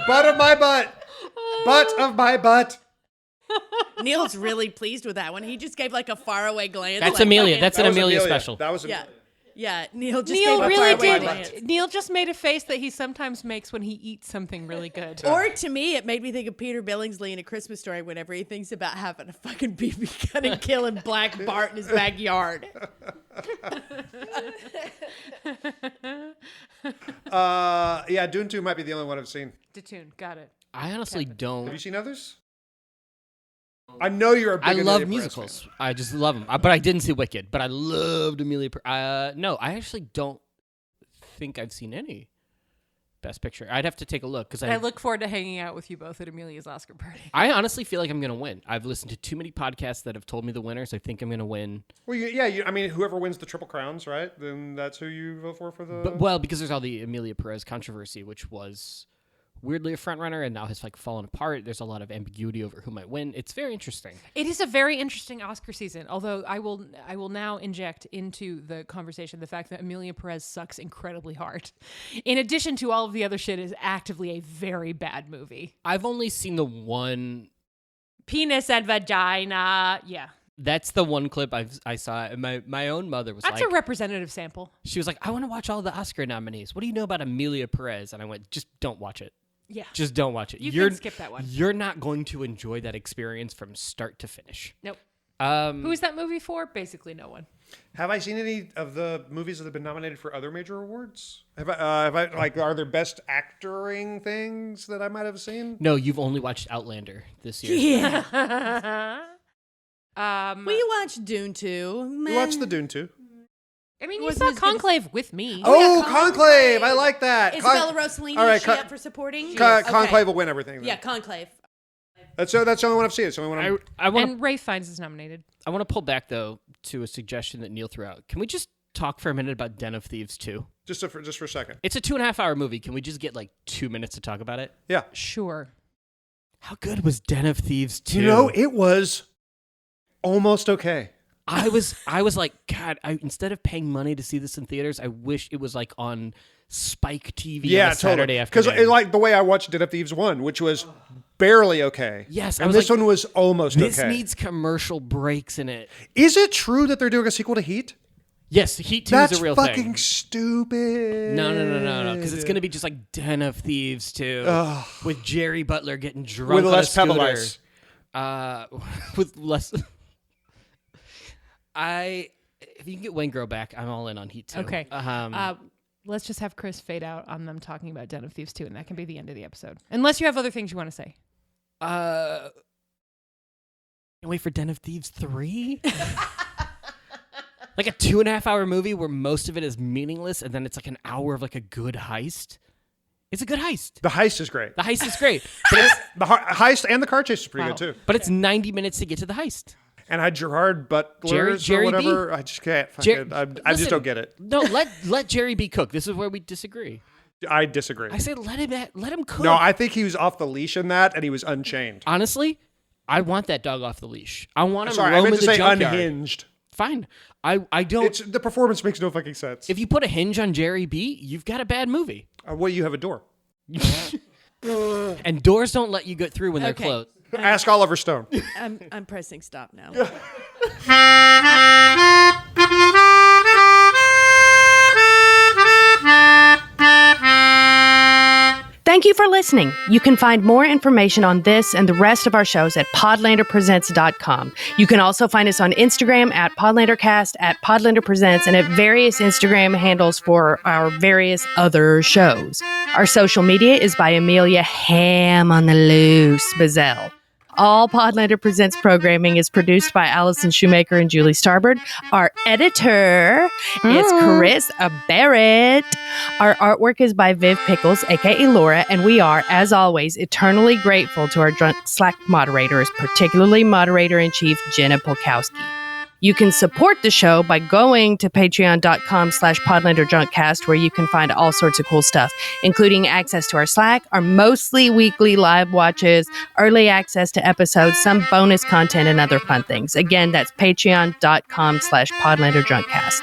butt of my butt. Butt of my butt. Neal's really pleased with that one. He just gave like a faraway glance. That's like, Amelia. fucking- That's an Amelia special. That was Yeah. Yeah, Neal just Neal gave a really faraway did. glance. Neal just made a face that he sometimes makes when he eats something really good. Or to me, it made me think of Peter Billingsley in A Christmas Story whenever he thinks about having a fucking BB gun and killing Black Bart in his backyard. Yeah, Dune 2 might be the only one I've seen. Detune, got it. I honestly Have don't. you seen others? I know you're a big I Amelia love Perez musicals. fan. I just love them. But I didn't see Wicked. But I loved Amelia. No, I actually don't think I've seen any Best Picture. I'd have to take a look because I look forward to hanging out with you both at Amelia's Oscar party. I honestly feel like I'm gonna win. I've listened to too many podcasts that have told me the winners. I think I'm gonna win. Well, I mean, whoever wins the Triple Crowns, right? Then that's who you vote for the. But well, because there's all the Amelia Perez controversy, which was weirdly a front runner and now has like fallen apart. There's a lot of ambiguity over who might win. It's very interesting. It is a very interesting Oscar season, although I will now inject into the conversation the fact that Amelia Perez sucks incredibly hard. In addition to all of the other shit, is actively a very bad movie. I've only seen the one. Penis and vagina. Yeah. That's the one clip I saw. And my own mother was That's like, a representative sample. she was like, I want to watch all the Oscar nominees. What do you know about Amelia Perez? And I went, just don't watch it. Yeah. Just don't watch it. You You're can skip that one. You're not going to enjoy that experience from start to finish. Nope. Um, Who is that movie for? Basically no one. Have I seen any of the movies that have been nominated for other major awards? Have I like, are there best actoring things that I might have seen? No, you've only watched Outlander this year. Yeah. We watched Dune 2. We watched the Dune 2. I mean, you Wasn't saw as good as- Conclave with me. Oh, yeah, Conclave! I like that. Isabella Rossellini, All right, is she up for supporting? Conclave will win everything. Then. Yeah, Conclave. That's the only one I've seen. It's the only one I want And Rafe Fiennes is nominated. I want to pull back though to a suggestion that Neal threw out. Can we just talk for a minute about Den of Thieves 2? just for a second. It's a 2.5 hour movie. Can we just get like 2 minutes to talk about it? Yeah. Sure. How good was Den of Thieves 2? You know, it was almost okay. I was like, God, instead of paying money to see this in theaters, I wish it was like on Spike TV on a Saturday Because afternoon. like the way I watched Den of Thieves 1, which was barely okay. Yes, I and was this like, one was almost this okay. needs commercial breaks in it. Is it true that they're doing a sequel to Heat? Yes, Heat 2 That's is a real fucking thing. stupid. No, because it's going to be just like Den of Thieves 2 with Jerry Butler getting drunk With on less a scooter. pebble ice. With less... If you can get Wayne Grow back, I'm all in on Heat 2. Okay. Let's just have Chris fade out on them talking about Den of Thieves 2, and that can be the end of the episode. Unless you have other things you want to say. Can't wait for Den of Thieves 3? Like a 2.5 hour movie where most of it is meaningless, and then it's like an hour of like a good heist. It's a good heist. The heist is great. The heist is great, but it's, The heist and the car chase is pretty Wow. good too. but it's 90 minutes to get to the heist. And I had Gerard Butler Jerry or B. whatever. I just can't. I just Listen, don't get it. No, let Jerry B cook. This is where we disagree. I disagree. I said let him cook. No, I think he was off the leash in that, and he was unchained. Honestly, I want that dog off the leash. I want him Sorry, I roaming meant to the say junkyard. unhinged. Fine. I don't. The performance makes no fucking sense. If you put a hinge on Jerry B, you've got a bad movie. Well, you have a door. And doors don't let you get through when they're Okay. closed. Ask Oliver Stone. I'm pressing stop now. Thank you for listening. You can find more information on this and the rest of our shows at podlanderpresents.com. You can also find us on Instagram at podlandercast, at podlanderpresents, and at various Instagram handles for our various other shows. Our social media is by Amelia Ham on the Loose Bazell. All Podlander Presents programming is produced by Allison Shoemaker and Julie Starbird. Our editor is Chris Barrett. Our artwork is by Viv Pickles, aka Laura, and we are, as always, eternally grateful to our drunk Slack moderators, particularly Moderator-in-Chief Jenna Polkowski. You can support the show by going to patreon.com/Podlander Drunkcast, where you can find all sorts of cool stuff, including access to our Slack, our mostly weekly live watches, early access to episodes, some bonus content, and other fun things. Again, that's patreon.com/Podlander Drunkcast.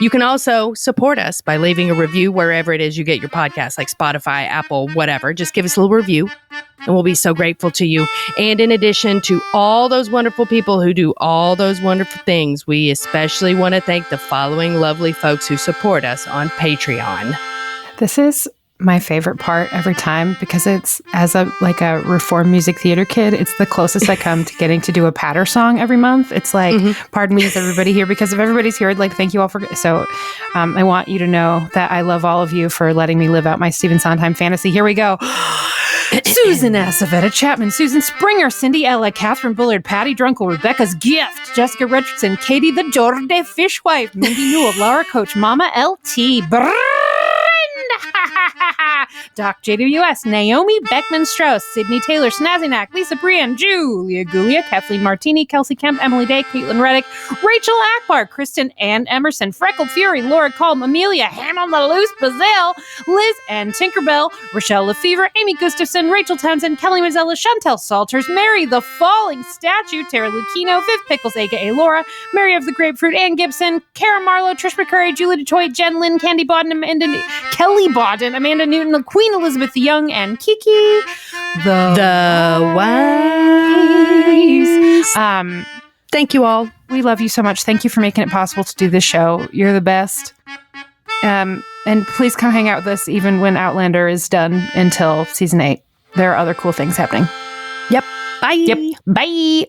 You can also support us by leaving a review wherever it is you get your podcasts, like Spotify, Apple, whatever. Just give us a little review, and we'll be so grateful to you. And in addition to all those wonderful people who do all those wonderful things, we especially want to thank the following lovely folks who support us on Patreon. This is my favorite part every time because it's as a reformed music theater kid, it's the closest I come to getting to do a patter song every month. It's like, pardon me, is everybody here? Because if everybody's here, I'd like to thank you all for. So I want you to know that I love all of you for letting me live out my Stephen Sondheim fantasy. Here we go. Susan Acevetta Chapman, Susan Springer, Cindy Ella, Catherine Bullard, Patty Drunkle, Rebecca's Gift, Jessica Richardson, Katie the Jorde Fishwife, Mindy Newell, Laura Coach, Mama LT, Doc JWS, Naomi Beckman Strauss, Sydney Taylor, Snazzynack, Lisa Brian, Julia Gulia, Kathleen Martini, Kelsey Kemp, Emily Day, Caitlin Reddick, Rachel Akbar, Kristen Ann Emerson, Freckled Fury, Laura Colm, Amelia, Ham on the Loose, Bazelle, Liz and Tinkerbell, Rochelle Lefevre, Amy Gustafson, Rachel Townsend, Kelly Mazzella, Chantel Salters, Mary the Falling Statue, Tara Lucchino, Viv Pickles, aka Laura, Mary of the Grapefruit, Ann Gibson, Kara Marlowe, Trish McCurry, Julie DeToy, Jen Lynn, Candy Bodden, Kelly Bodden, Amanda Newton, Queen Elizabeth the Young, and Kiki the Wise. Thank you all. We love you so much. Thank you for making it possible to do this show. You're the best. And please come hang out with us even when Outlander is done until season 8. There are other cool things happening. Yep. Bye. Yep. Bye.